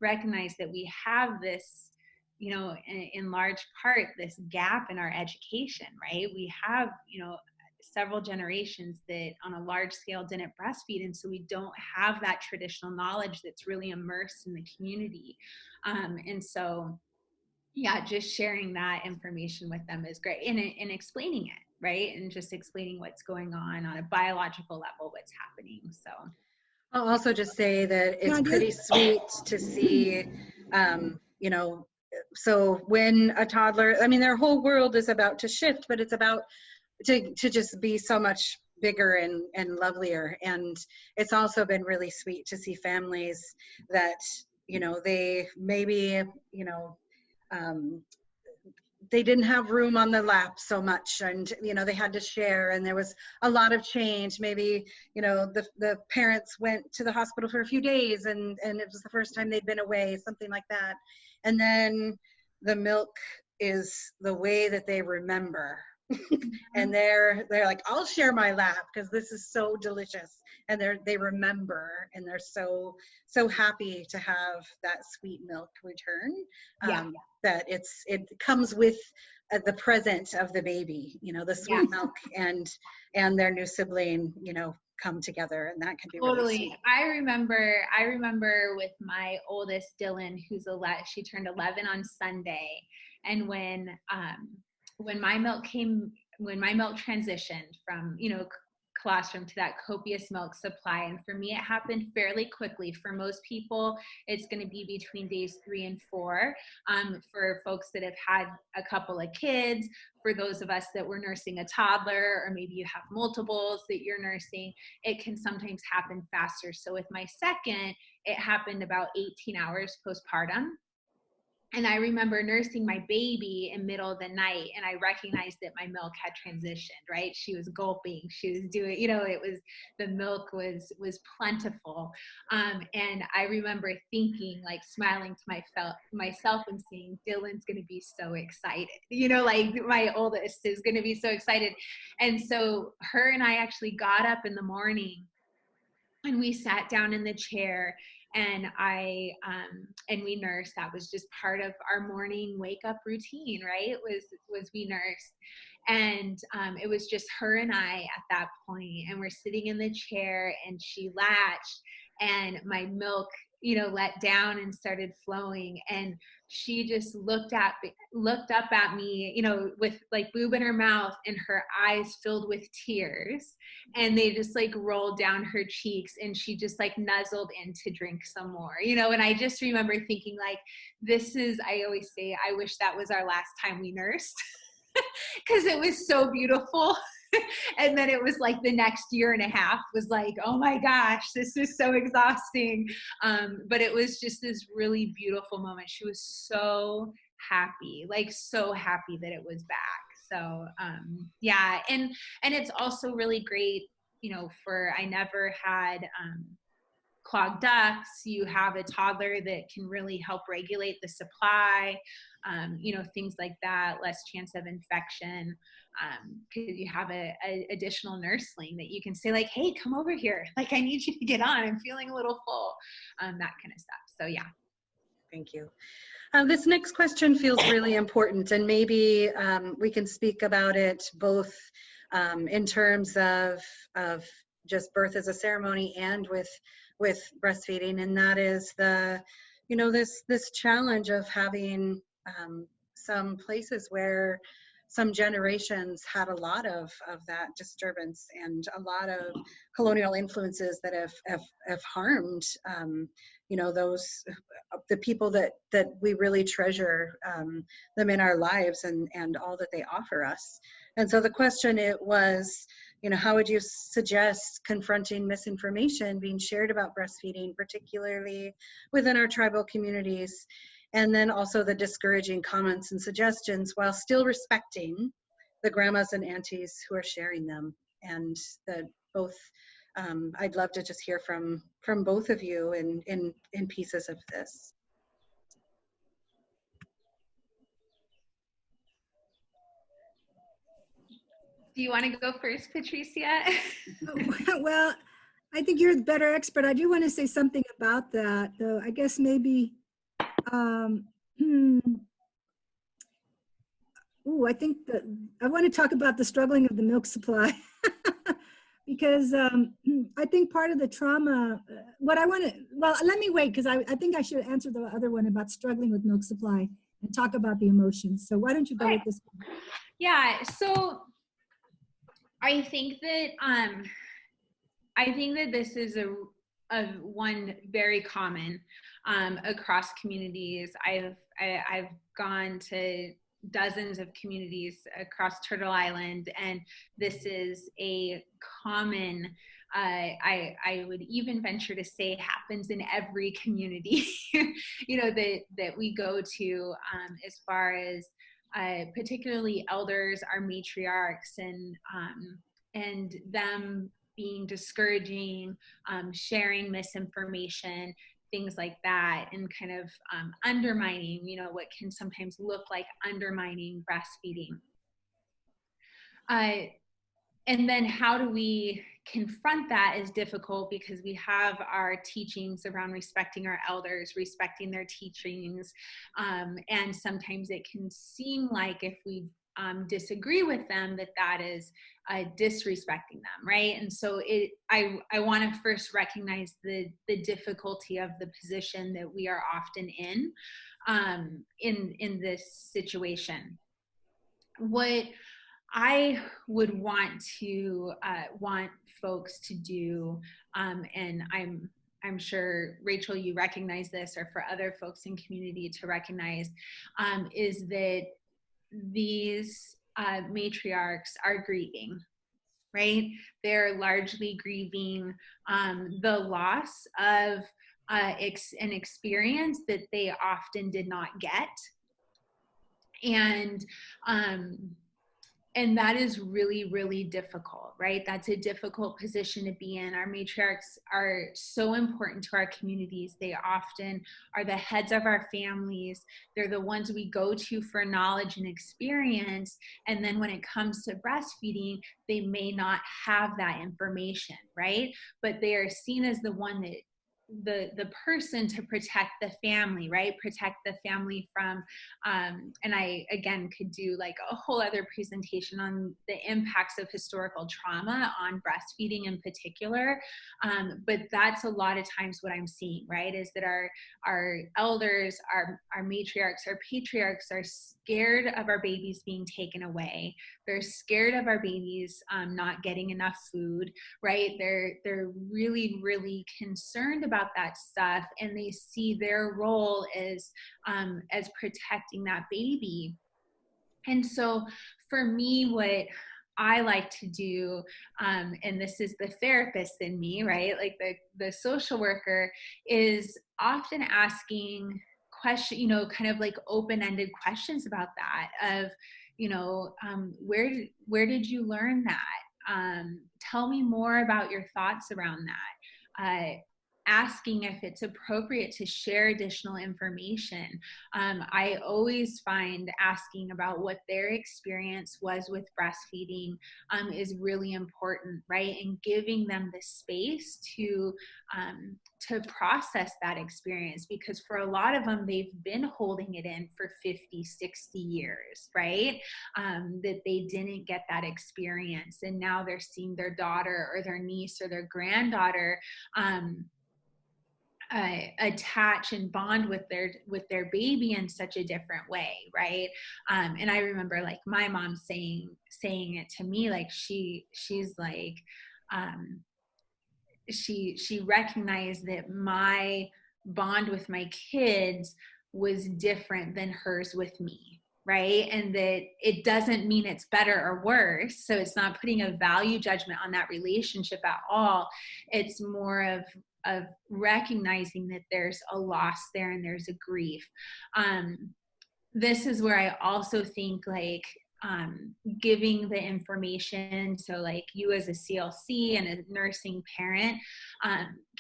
recognize that we have this, you know, in large part, this gap in our education, right? We have, you know, several generations that on a large scale didn't breastfeed, and so we don't have that traditional knowledge that's really immersed in the community. And so yeah, just sharing that information with them is great, and explaining it, right? And just explaining what's going on a biological level, what's happening. So I'll also just say that it's pretty sweet to see, you know, so when a toddler, I mean, their whole world is about to shift, but it's about to just be so much bigger and lovelier. And it's also been really sweet to see families that, you know, they maybe, you know, they didn't have room on the lap so much, and you know, they had to share, and there was a lot of change. Maybe, you know, the parents went to the hospital for a few days, and it was the first time they'd been away, something like that. And then the milk is the way that they remember. And they're like, I'll share my lap because this is so delicious, and they remember, and they're so happy to have that sweet milk return. That it comes with the present of the baby, you know, the sweet milk and their new sibling, you know, come together, and that can be really sweet. I remember with my oldest, Dylan, who's 11, she turned 11 on Sunday, and when my milk transitioned from, you know, colostrum to that copious milk supply, and for me it happened fairly quickly. For most people it's going to be between days 3 and 4. For folks that have had a couple of kids, for those of us that were nursing a toddler, or maybe you have multiples that you're nursing, it can sometimes happen faster. So with my second, it happened about 18 hours postpartum. And I remember nursing my baby in middle of the night, and I recognized that my milk had transitioned, right? She was gulping, she was doing, you know, the milk was plentiful. And I remember thinking, like smiling to myself and saying, Dylan's going to be so excited. You know, like my oldest is going to be so excited. And so her and I actually got up in the morning, and we sat down in the chair, and and we nursed. That was just part of our morning wake up routine, right? It was we nursed. And it was just her and I at that point, and we're sitting in the chair, and she latched, and my milk, you know, let down and started flowing. And she just looked up at me, you know, with like boob in her mouth and her eyes filled with tears, and they just like rolled down her cheeks, and she just like nuzzled in to drink some more, you know. And I just remember thinking like, this is, I always say, I wish that was our last time we nursed because it was so beautiful. And then it was like the next year and a half was like, oh my gosh, this is so exhausting. But it was just this really beautiful moment. She was so happy, like so happy that it was back. So yeah, and it's also really great, you know, I never had clogged ducts. You have a toddler that can really help regulate the supply, you know, things like that, less chance of infection, because you have a additional nursling that you can say like, hey, come over here. Like, I need you to get on. I'm feeling a little full, that kind of stuff. So yeah. Thank you. This next question feels really important, and maybe we can speak about it both in terms of just birth as a ceremony and with breastfeeding, and that is the, you know, this challenge of having some places where some generations had a lot of that disturbance and a lot of colonial influences that have harmed, you know, the people that we really treasure, them in our lives and all that they offer us. And so the question, it was, you know, how would you suggest confronting misinformation being shared about breastfeeding, particularly within our tribal communities, and then also the discouraging comments and suggestions while still respecting the grandmas and aunties who are sharing them? And that both, I'd love to just hear from both of you in pieces of this. Do you want to go first, Patricia? Well, I think you're the better expert. I do want to say something about that, though. I guess maybe, I think that I want to talk about the struggling of the milk supply because I think part of the trauma, let me wait because I think I should answer the other one about struggling with milk supply and talk about the emotions. So why don't you go with this one? Yeah, so I think that this is a one very common across communities. I've gone to dozens of communities across Turtle Island, and this is a common, I would even venture to say, happens in every community, you know, that we go to, as far as particularly elders, our matriarchs, and them being discouraging, sharing misinformation, things like that, and kind of undermining, you know, what can sometimes look like undermining breastfeeding. And then how do we confront that is difficult because we have our teachings around respecting our elders, respecting their teachings, and sometimes it can seem like if we disagree with them, that is disrespecting them, right? And so I want to first recognize the difficulty of the position that we are often in this situation. What I would want folks to do, and I'm sure, Rachel, you recognize this, or for other folks in community to recognize, is that these matriarchs are grieving, right? They're largely grieving the loss of an experience that they often did not get. And that is really, really difficult, right? That's a difficult position to be in. Our matriarchs are so important to our communities. They often are the heads of our families. They're the ones we go to for knowledge and experience. And then when it comes to breastfeeding, they may not have that information, right? But they are seen as the one that the person to protect the family, right? Protect the family from, and I, again, could do like a whole other presentation on the impacts of historical trauma on breastfeeding in particular. But that's a lot of times what I'm seeing, right? Is that our elders, our matriarchs, our patriarchs are scared of our babies being taken away. They're scared of our babies not getting enough food, right? They're really, really concerned about that stuff, and they see their role as protecting that baby. And so for me, what I like to do, and this is the therapist in me, right? Like the social worker, is often asking question, kind of like open-ended questions about that of, where did you learn that? Tell me more about your thoughts around that. Asking if it's appropriate to share additional information. I always find asking about what their experience was with breastfeeding is really important, right? And giving them the space to process that experience, because for a lot of them, they've been holding it in for 50, 60 years, right? That they didn't get that experience. And now they're seeing their daughter or their niece or their granddaughter attach and bond with their baby in such a different way, right? And I remember like my mom saying it to me, like she's like she recognized that my bond with my kids was different than hers with me, right? And that it doesn't mean it's better or worse. So it's not putting a value judgment on that relationship at all. It's more of recognizing that there's a loss there and there's a grief. This is where I also think like giving the information, so like you as a CLC and a nursing parent,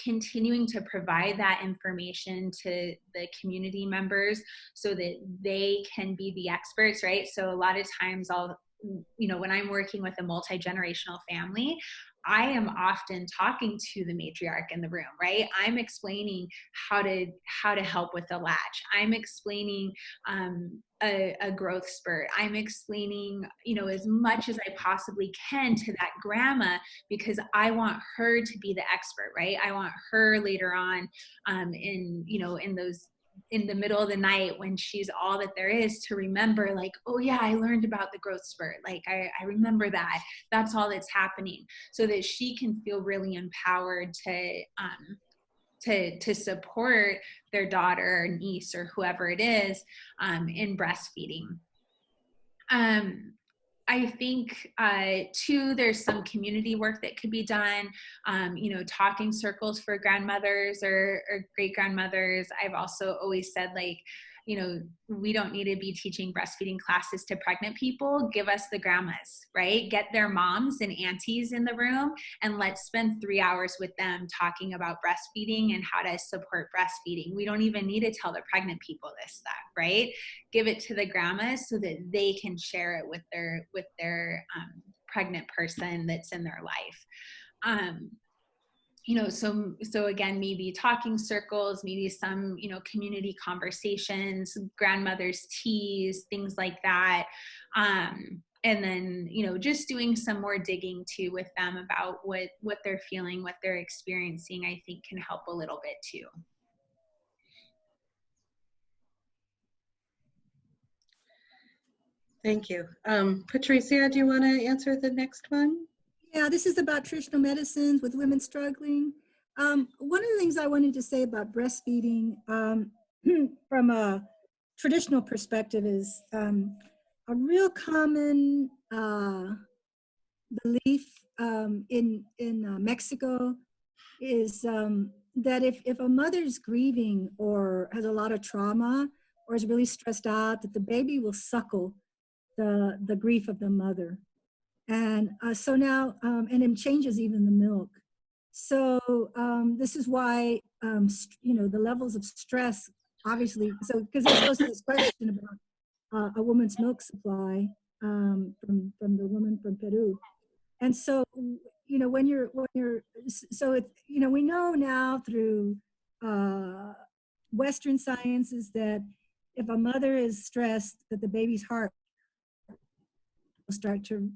continuing to provide that information to the community members so that they can be the experts, right? So a lot of times when I'm working with a multi-generational family, I am often talking to the matriarch in the room, right? I'm explaining how to help with the latch. I'm explaining a growth spurt. I'm explaining, as much as I possibly can to that grandma, because I want her to be the expert, right? I want her later on in the middle of the night when she's all that there is, to remember like, oh yeah, I learned about the growth spurt. Like I remember that. That's all that's happening, so that she can feel really empowered to support their daughter or niece or whoever it is in breastfeeding. I think too, there's some community work that could be done, talking circles for grandmothers or great grandmothers. I've also always said, like, we don't need to be teaching breastfeeding classes to pregnant people. Give us the grandmas, right? Get their moms and aunties in the room, and let's spend 3 hours with them talking about breastfeeding and how to support breastfeeding. We don't even need to tell the pregnant people this stuff, right? Give it to the grandmas so that they can share it with their pregnant person that's in their life. So again, maybe talking circles, maybe some, community conversations, grandmother's teas, things like that. And then, just doing some more digging too with them about what they're feeling, what they're experiencing, I think can help a little bit too. Thank you. Patricia, do you want to answer the next one? Yeah, this is about traditional medicines with women struggling. One of the things I wanted to say about breastfeeding from a traditional perspective is a real common belief in Mexico is that if a mother's grieving or has a lot of trauma or is really stressed out, that the baby will suckle the grief of the mother. And so now, and it changes even the milk. So this is why, the levels of stress, obviously, so because this goes to this question about a woman's milk supply from the woman from Peru. And so, when you're, so it's, we know now through Western science is that if a mother is stressed, that the baby's heart will start to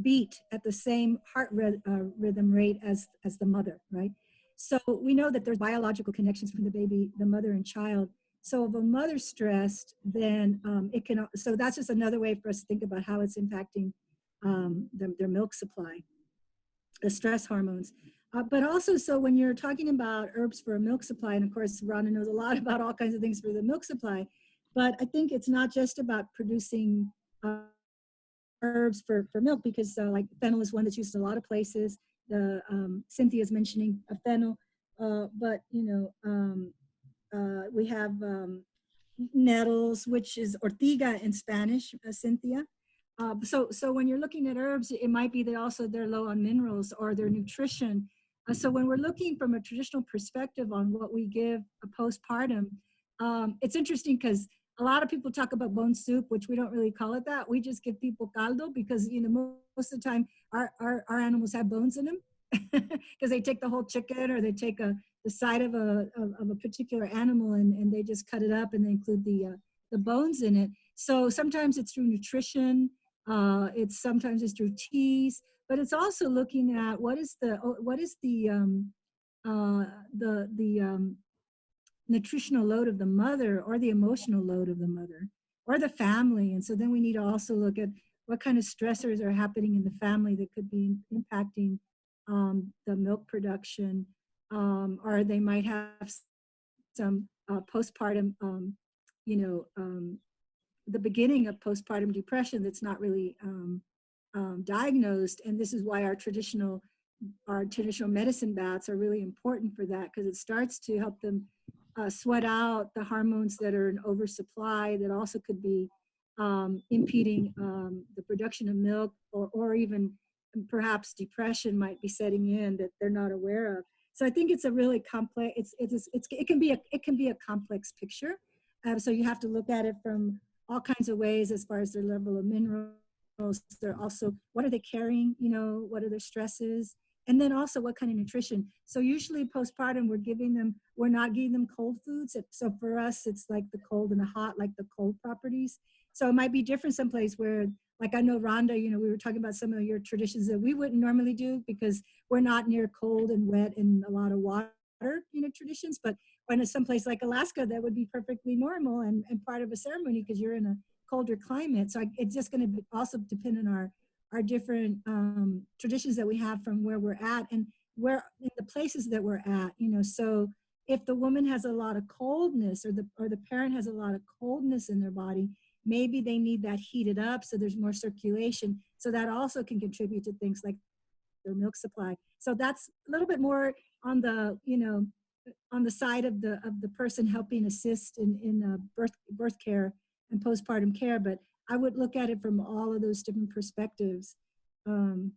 beat at the same heart rhythm rate as the mother, right? So we know that there's biological connections between the baby, the mother and child. So if a mother's stressed, then it can, so that's just another way for us to think about how it's impacting their milk supply, the stress hormones. But also, so when you're talking about herbs for a milk supply, and of course, Rhonda knows a lot about all kinds of things for the milk supply, but I think it's not just about producing herbs for milk, because like fennel is one that's used in a lot of places. The Cynthia's mentioning a fennel, but we have nettles, which is ortiga in Spanish, Cynthia. So when you're looking at herbs, it might be that also they're low on minerals or their nutrition. So when we're looking from a traditional perspective on what we give a postpartum, it's interesting because a lot of people talk about bone soup, which we don't really call it that. We just give people caldo because, most of the time our animals have bones in them because they take the whole chicken or they take the side of a particular animal and they just cut it up and they include the bones in it. So sometimes it's through nutrition, sometimes it's through teas, but it's also looking at what is the nutritional load of the mother or the emotional load of the mother or the family. And so then we need to also look at what kind of stressors are happening in the family that could be impacting the milk production, or they might have some postpartum, the beginning of postpartum depression that's not really diagnosed. And this is why our traditional medicine baths are really important for that, because it starts to help them sweat out the hormones that are in oversupply that also could be impeding the production of milk, or even perhaps depression might be setting in that they're not aware of. So I think it's a really complex, it can be a complex picture. So you have to look at it from all kinds of ways as far as their level of minerals. They're also, what are they carrying? What are their stresses? And then also what kind of nutrition. So usually postpartum, we're not giving them cold foods. So for us, it's like the cold and the hot, like the cold properties. So it might be different someplace where, like I know Rhonda, we were talking about some of your traditions that we wouldn't normally do because we're not near cold and wet and a lot of water, traditions. But when it's someplace like Alaska, that would be perfectly normal and part of a ceremony because you're in a colder climate. So it's just going to also depend on our different traditions that we have from where we're at and where in the places that we're at, so if the woman has a lot of coldness or the parent has a lot of coldness in their body, maybe they need that heated up so there's more circulation. So that also can contribute to things like their milk supply. So that's a little bit more on the, on the side of the person helping assist in birth care and postpartum care. But I would look at it from all of those different perspectives. And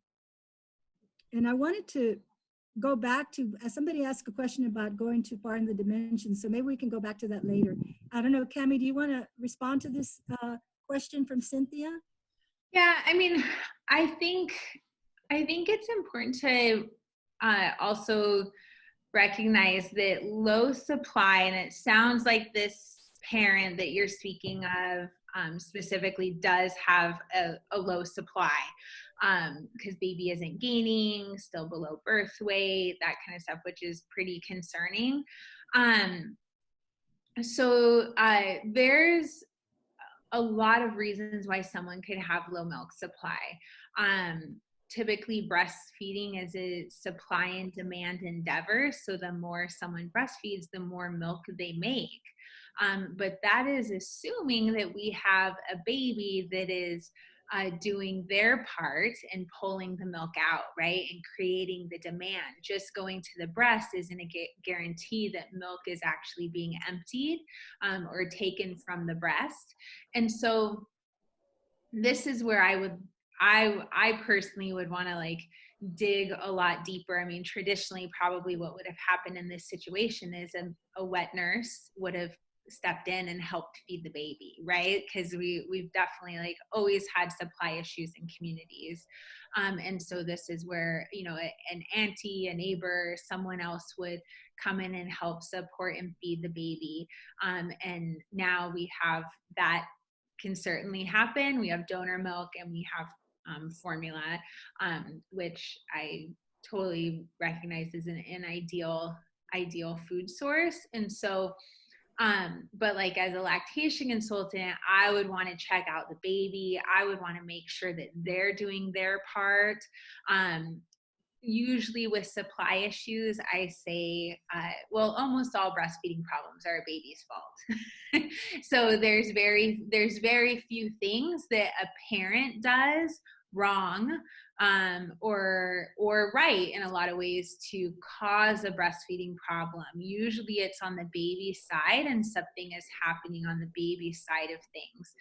I wanted to go back to, somebody asked a question about going too far in the dimensions. So maybe we can go back to that later. I don't know, Camie, do you want to respond to this question from Cynthia? Yeah, I think it's important to also recognize that low supply, and it sounds like this parent that you're speaking of specifically does have a low supply because baby isn't gaining, still below birth weight, that kind of stuff, which is pretty concerning. So there's a lot of reasons why someone could have low milk supply. Typically breastfeeding is a supply and demand endeavor. So the more someone breastfeeds, the more milk they make. But that is assuming that we have a baby that is doing their part and pulling the milk out, right? And creating the demand. Just going to the breast isn't a guarantee that milk is actually being emptied or taken from the breast. And so this is where I personally would want to dig a lot deeper. Traditionally, probably what would have happened in this situation is a wet nurse would have stepped in and helped feed the baby, right? Because we've definitely like always had supply issues in communities. And so this is where, you know, an auntie, a neighbor, someone else would come in and help support and feed the baby. And now we have that can certainly happen. We have donor milk and we have formula, which I totally recognize as an ideal food source. And so, but like as a lactation consultant, I would want to check out the baby. I would want to make sure that they're doing their part. Usually with supply issues, I say, well, almost all breastfeeding problems are a baby's fault. So there's very few things that a parent does wrong or right in a lot of ways to cause a breastfeeding problem. Usually it's on the baby side and something is happening on the baby side of things.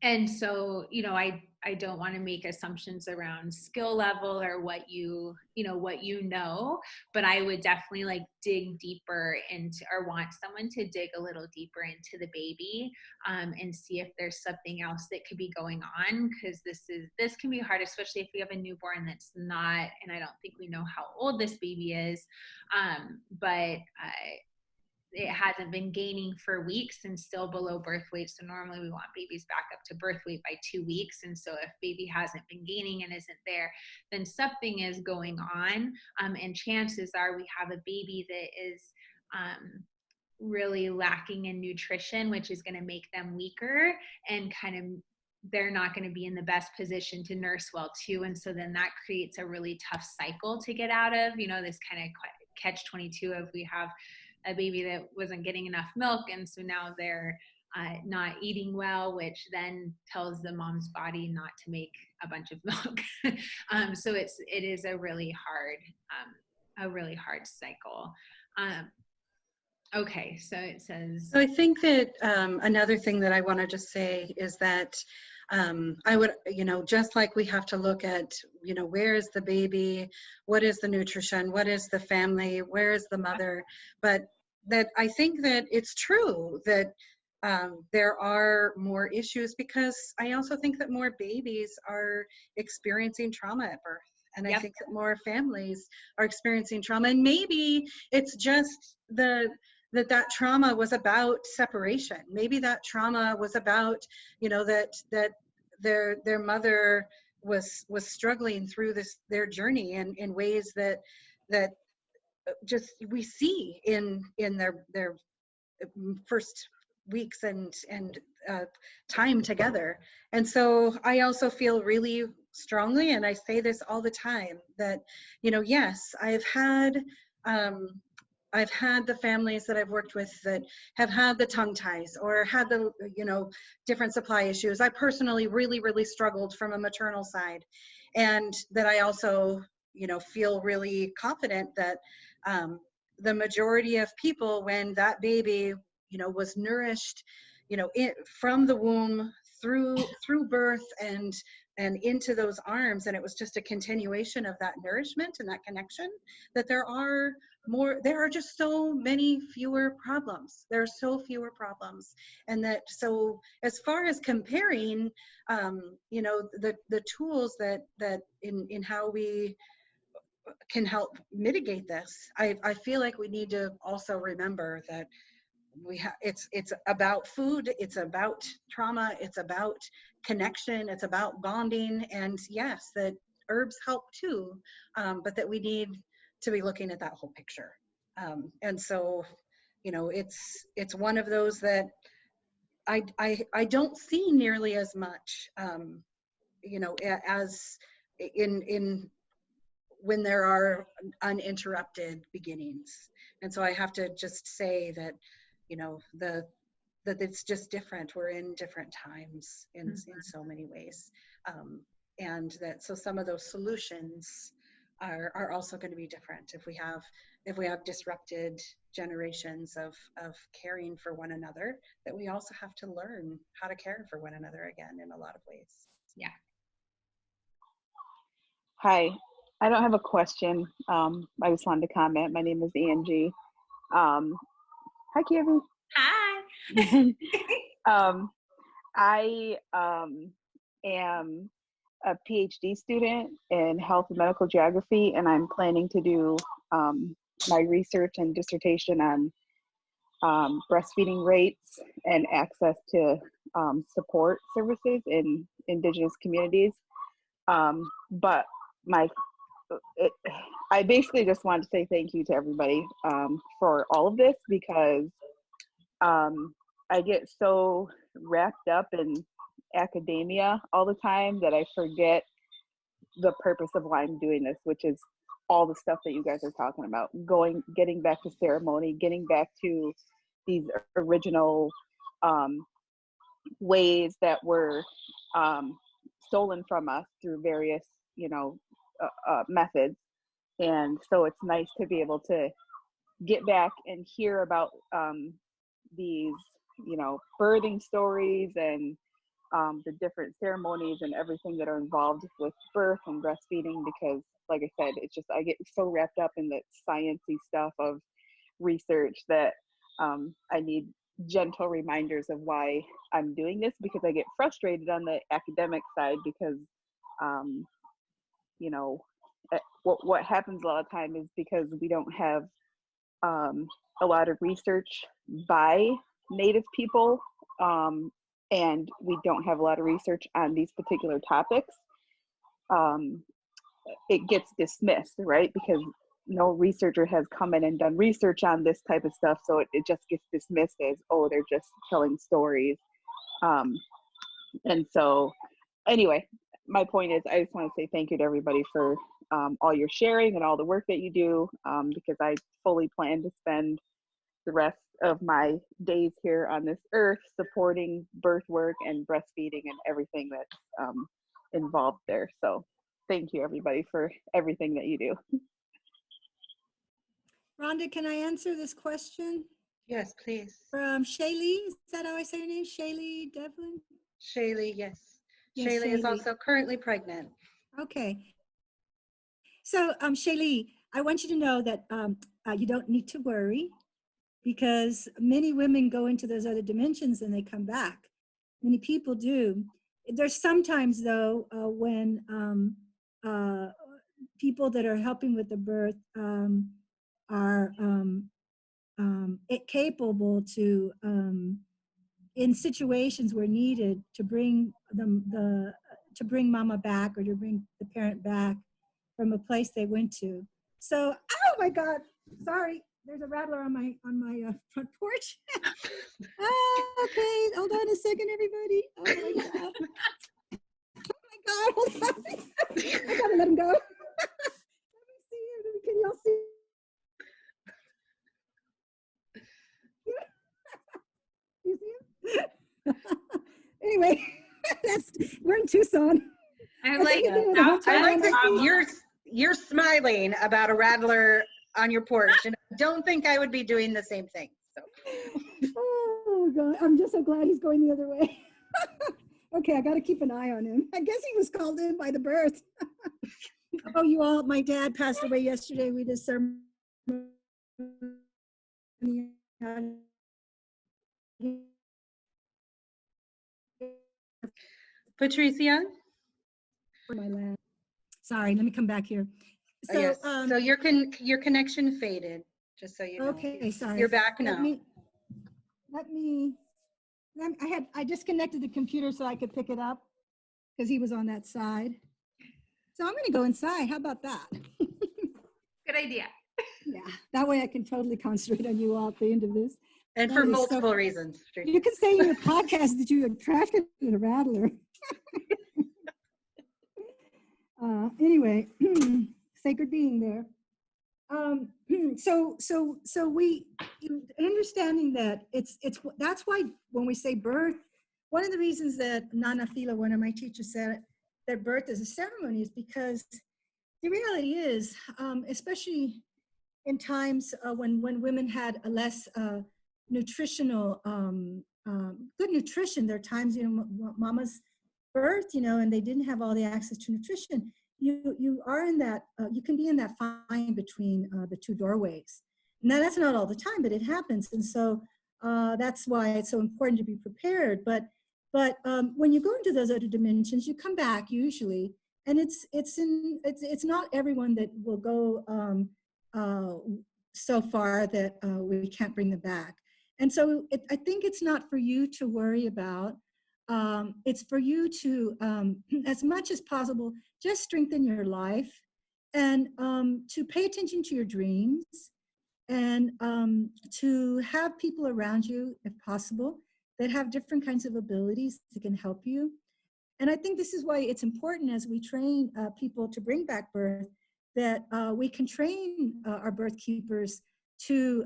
And so, you know, I don't want to make assumptions around skill level or what you know, but I would definitely like dig deeper into, or want someone to dig a little deeper into the baby, and see if there's something else that could be going on. Cause this can be hard, especially if we have a newborn that's not, and I don't think we know how old this baby is. But it hasn't been gaining for weeks and still below birth weight. So normally we want babies back up to birth weight by 2 weeks. And so if baby hasn't been gaining and isn't there, then something is going on. And chances are we have a baby that is really lacking in nutrition, which is going to make them weaker and kind of, they're not going to be in the best position to nurse well too. And so then that creates a really tough cycle to get out of, you know, this kind of catch-22 of we have a baby that wasn't getting enough milk, and so now they're not eating well, which then tells the mom's body not to make a bunch of milk. So it is a really hard cycle. Okay, so it says. So I think that another thing that I want to just say is that I would, you know, just like we have to look at, you know, where is the baby, what is the nutrition, what is the family, where is the mother, but that I think that it's true that there are more issues, because I also think that more babies are experiencing trauma at birth. And I think that more families are experiencing trauma, and maybe it's just that trauma was about separation. Maybe that trauma was about, you know, that their mother was struggling through their journey in ways that just we see in their first weeks and time together. And so I also feel really strongly, and I say this all the time, that, you know, yes, I've had the families that I've worked with that have had the tongue ties or had the, you know, different supply issues. I personally really struggled from a maternal side, and that I also, you know, feel really confident that the majority of people, when that baby, you know, was nourished, you know, from the womb through birth and into those arms, and it was just a continuation of that nourishment and that connection, that there are just so many fewer problems. There are so fewer problems. And that, so as far as comparing, you know, the tools that in how we can help mitigate this, I feel like we need to also remember that it's about food, it's about trauma, it's about connection, it's about bonding, and yes, that herbs help too, but that we need to be looking at that whole picture. And so, you know, it's one of those that I don't see nearly as much, you know, as in when there are uninterrupted beginnings. And so I have to just say that, you know, that it's just different. We're in different times in so many ways. And that, so some of those solutions are also going to be different if we have disrupted generations of caring for one another, that we also have to learn how to care for one another again in a lot of ways. Yeah. Hi, I don't have a question. I just wanted to comment. My name is Angie. Hi, Camie. Hi. I am a PhD student in health and medical geography, and I'm planning to do my research and dissertation on breastfeeding rates and access to support services in Indigenous communities. But I basically just wanted to say thank you to everybody for all of this, because I get so wrapped up in academia all the time that I forget the purpose of why I'm doing this, which is all the stuff that you guys are talking about, getting back to ceremony, getting back to these original ways that were stolen from us through various, methods. And so it's nice to be able to get back and hear about these, birthing stories and the different ceremonies and everything that are involved with birth and breastfeeding, because like I said, it's just, I get so wrapped up in the sciencey stuff of research that I need gentle reminders of why I'm doing this, because I get frustrated on the academic side, because what happens a lot of time is because we don't have a lot of research by Native people, and we don't have a lot of research on these particular topics. It gets dismissed, right? Because no researcher has come in and done research on this type of stuff, so it just gets dismissed as, oh, they're just telling stories. And so anyway, my point is, I just want to say thank you to everybody for all your sharing and all the work that you do, because I fully plan to spend the rest of my days here on this earth supporting birth work and breastfeeding and everything that's involved there. So thank you, everybody, for everything that you do. Rhonda, can I answer this question? Yes, please. From Shaylee, is that how I say her name? Shaylee Devlin? Shaylee, yes. Yes, Shaylee is Shaylee. also currently pregnant. Okay. So, Shaylee, I want you to know that you don't need to worry, because many women go into those other dimensions and they come back. Many people do. There's sometimes, though, when people that are helping with the birth are capable to, in situations where needed, to bring to bring mama back, or to bring the parent back from a place they went to. So, oh my God, sorry, there's a rattler on my front porch. Okay, hold on a second, everybody. Oh my God. Oh my God, hold on. I gotta let him go. Let me see him. Can y'all see? You see him? Anyway, we're in Tucson. I'm like, I like that you're smiling about a rattler on your porch, and I don't think I would be doing the same thing. So. Oh God, I'm just so glad he's going the other way. Okay, I got to keep an eye on him. I guess he was called in by the birth. Oh, you all, my dad passed away yesterday. We did ceremony. Patricia? For my land. Sorry, let me come back here. So, yes. So your connection faded, just so you know. Okay, sorry. You're back now. I disconnected the computer so I could pick it up, because he was on that side. So I'm going to go inside. How about that? good idea. Yeah, that way I can totally concentrate on you all at the end of this. And for multiple reasons. You could say in your podcast that you attracted a rattler. Anyway, sacred being there. So we understanding that that's why when we say birth, one of the reasons that Nana Fila, one of my teachers, said that birth is a ceremony is because the reality is, especially in times when women had a less nutritional, good nutrition, there are times, mama's birth, and they didn't have all the access to nutrition. You are in that, you can be in that fine between the two doorways. Now, that's not all the time, but it happens. And so that's why it's so important to be prepared. But when you go into those other dimensions, you come back usually, and it's not everyone that will go so far that we can't bring them back. And so I think it's not for you to worry about. It's for you to, as much as possible, just strengthen your life and to pay attention to your dreams and to have people around you, if possible, that have different kinds of abilities that can help you. And I think this is why it's important as we train people to bring back birth, that we can train our birth keepers to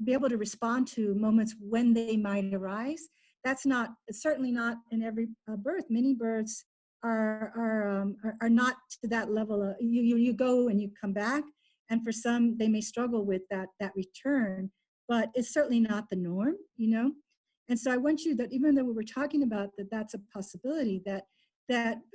be able to respond to moments when they might arise. That's certainly not in every birth. Many births are not to that level. You go and you come back, and for some they may struggle with that return, but it's certainly not the norm, you know. And so I want you, that even though we were talking about that, that's a possibility, that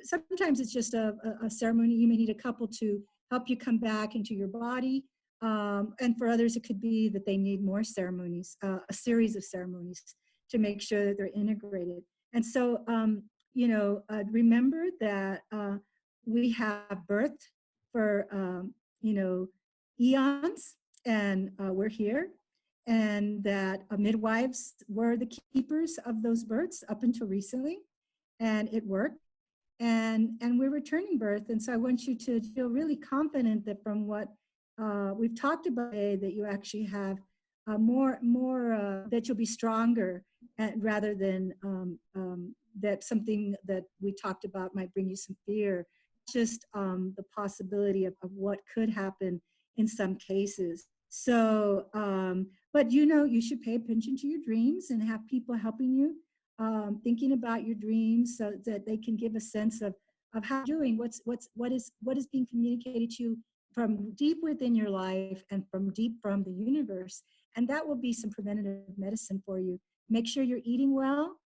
sometimes it's just a ceremony. You may need a couple to help you come back into your body. And for others, it could be that they need more ceremonies, a series of ceremonies to make sure that they're integrated. And so, remember that we have birth for, eons, and we're here. And that midwives were the keepers of those births up until recently, and it worked. And we're returning birth. And so I want you to feel really confident that from what we've talked about today, that you actually have more that you'll be stronger, rather than that something that we talked about might bring you some fear. Just the possibility of what could happen in some cases. So, but you should pay attention to your dreams and have people helping you, thinking about your dreams, so that they can give a sense of how you're doing, what is being communicated to you from deep within your life and from deep from the universe. And that will be some preventative medicine for you. Make sure you're eating well.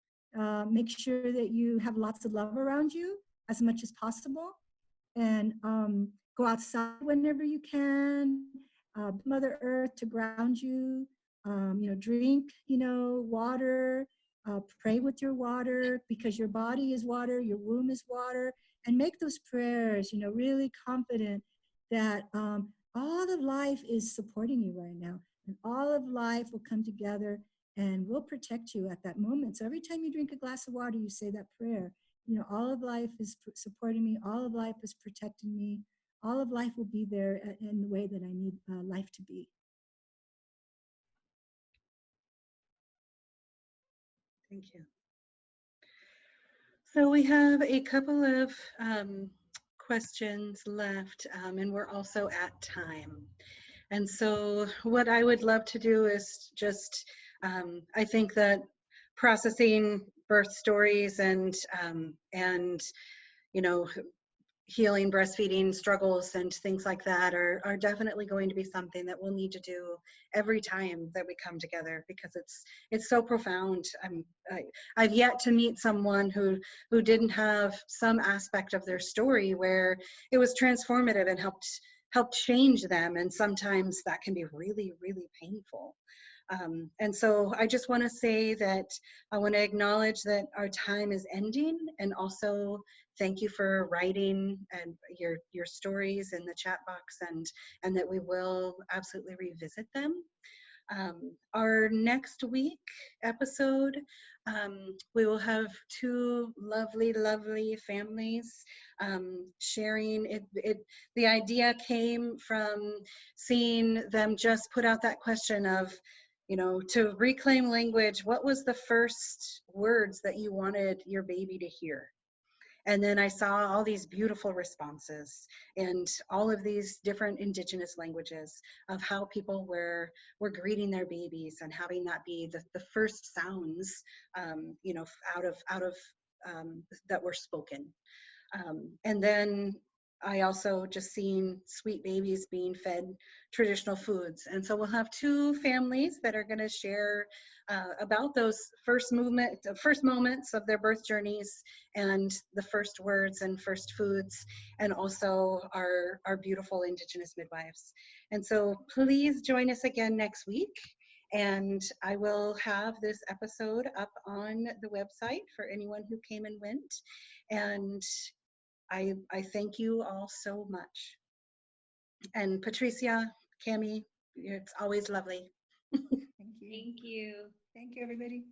Make sure that you have lots of love around you as much as possible, and go outside whenever you can. Mother Earth to ground you. Drink, water. Pray with your water, because your body is water, your womb is water, and make those prayers, really confident that all of life is supporting you right now, and all of life will come together and will protect you at that moment. So every time you drink a glass of water, you say that prayer. All of life is supporting me, all of life is protecting me, all of life will be there in the way that I need life to be. Thank you. So we have a couple of questions left, and we're also at time. And so what I would love to do is just, I think that processing birth stories and healing breastfeeding struggles and things like that are definitely going to be something that we'll need to do every time that we come together, because it's so profound. I've yet to meet someone who didn't have some aspect of their story where it was transformative and helped change them, and sometimes that can be really, really painful. And so I just want to say that I want to acknowledge that our time is ending, and also thank you for writing and your stories in the chat box, and that we will absolutely revisit them. Our next week episode, we will have two lovely, lovely families sharing it. The idea came from seeing them just put out that question of, to reclaim language, what was the first words that you wanted your baby to hear? And then I saw all these beautiful responses and all of these different Indigenous languages of how people were greeting their babies and having that be the first sounds, out of that were spoken. And then I also just seen sweet babies being fed traditional foods. And so we'll have two families that are going to share about those first moments of their birth journeys, and the first words and first foods, and also our beautiful Indigenous midwives. And so please join us again next week. And I will have this episode up on the website for anyone who came and went. And I thank you all so much. And Patrisia, Camie, it's always lovely. Thank you. Thank you. Thank you, everybody.